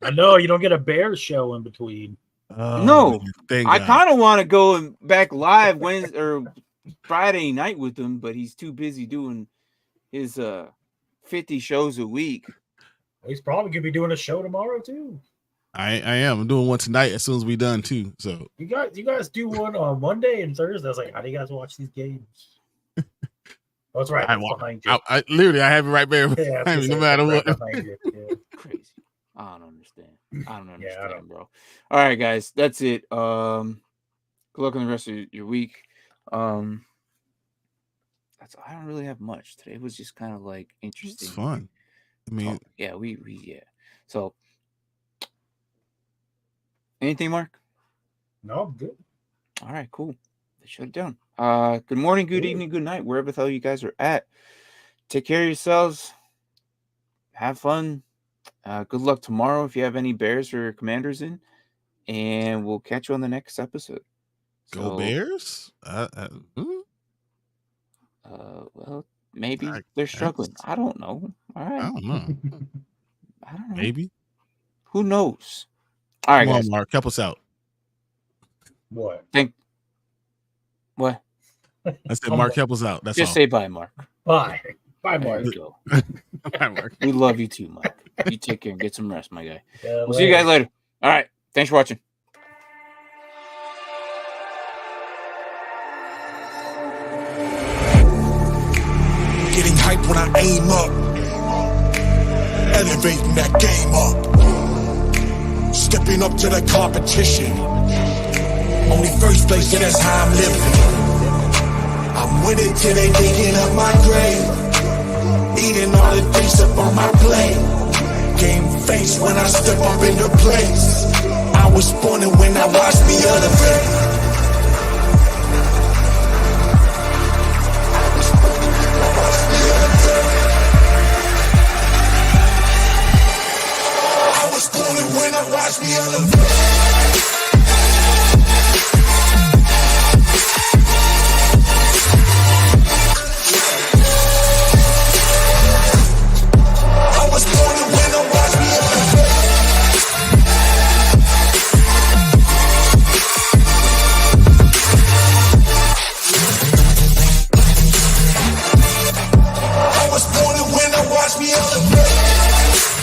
I know you don't get a Bears show in between. No, I kind of want to go back live Wednesday or Friday night with him, but he's too busy doing his 50 shows a week. He's probably gonna be doing a show tomorrow too. I am. I'm doing one tonight as soon as we're done too. So you guys do one on Monday and Thursday. I was like, how do you guys watch these games? That's right. I have it right there. Yeah, no matter what. Crazy. I don't understand, bro. All right, guys, that's it. Good luck on the rest of your week. I don't really have much. Today was just kind of like interesting. It's fun. I mean, yeah. So, anything, Mark? No, I'm good. All right, cool. They shut it down. Good morning, good evening, good night, wherever the hell you guys are at. Take care of yourselves. Have fun. Good luck tomorrow if you have any Bears or Commanders in, and we'll catch you on the next episode. Go Bears? Well, maybe they're struggling. I don't know. All right. I don't know. Maybe. Who knows? All right, guys. Mark, help us out. What? What? I said, Mark, help us out. That's just all. Say bye, Mark. Bye, Mark. Bye, Mark. We love you too, Mark. You take care and get some rest, my guy. We'll see you guys later. All right. Thanks for watching. Getting hyped when I aim up, elevating that game up, stepping up to the competition. Only first place, and that's how I'm living. I'm winning till they digging up my grave. Eating all the things up on my plate. Game face when I step up in the place. I was born and when I watched me elevate. I was born and when I watched me elevate.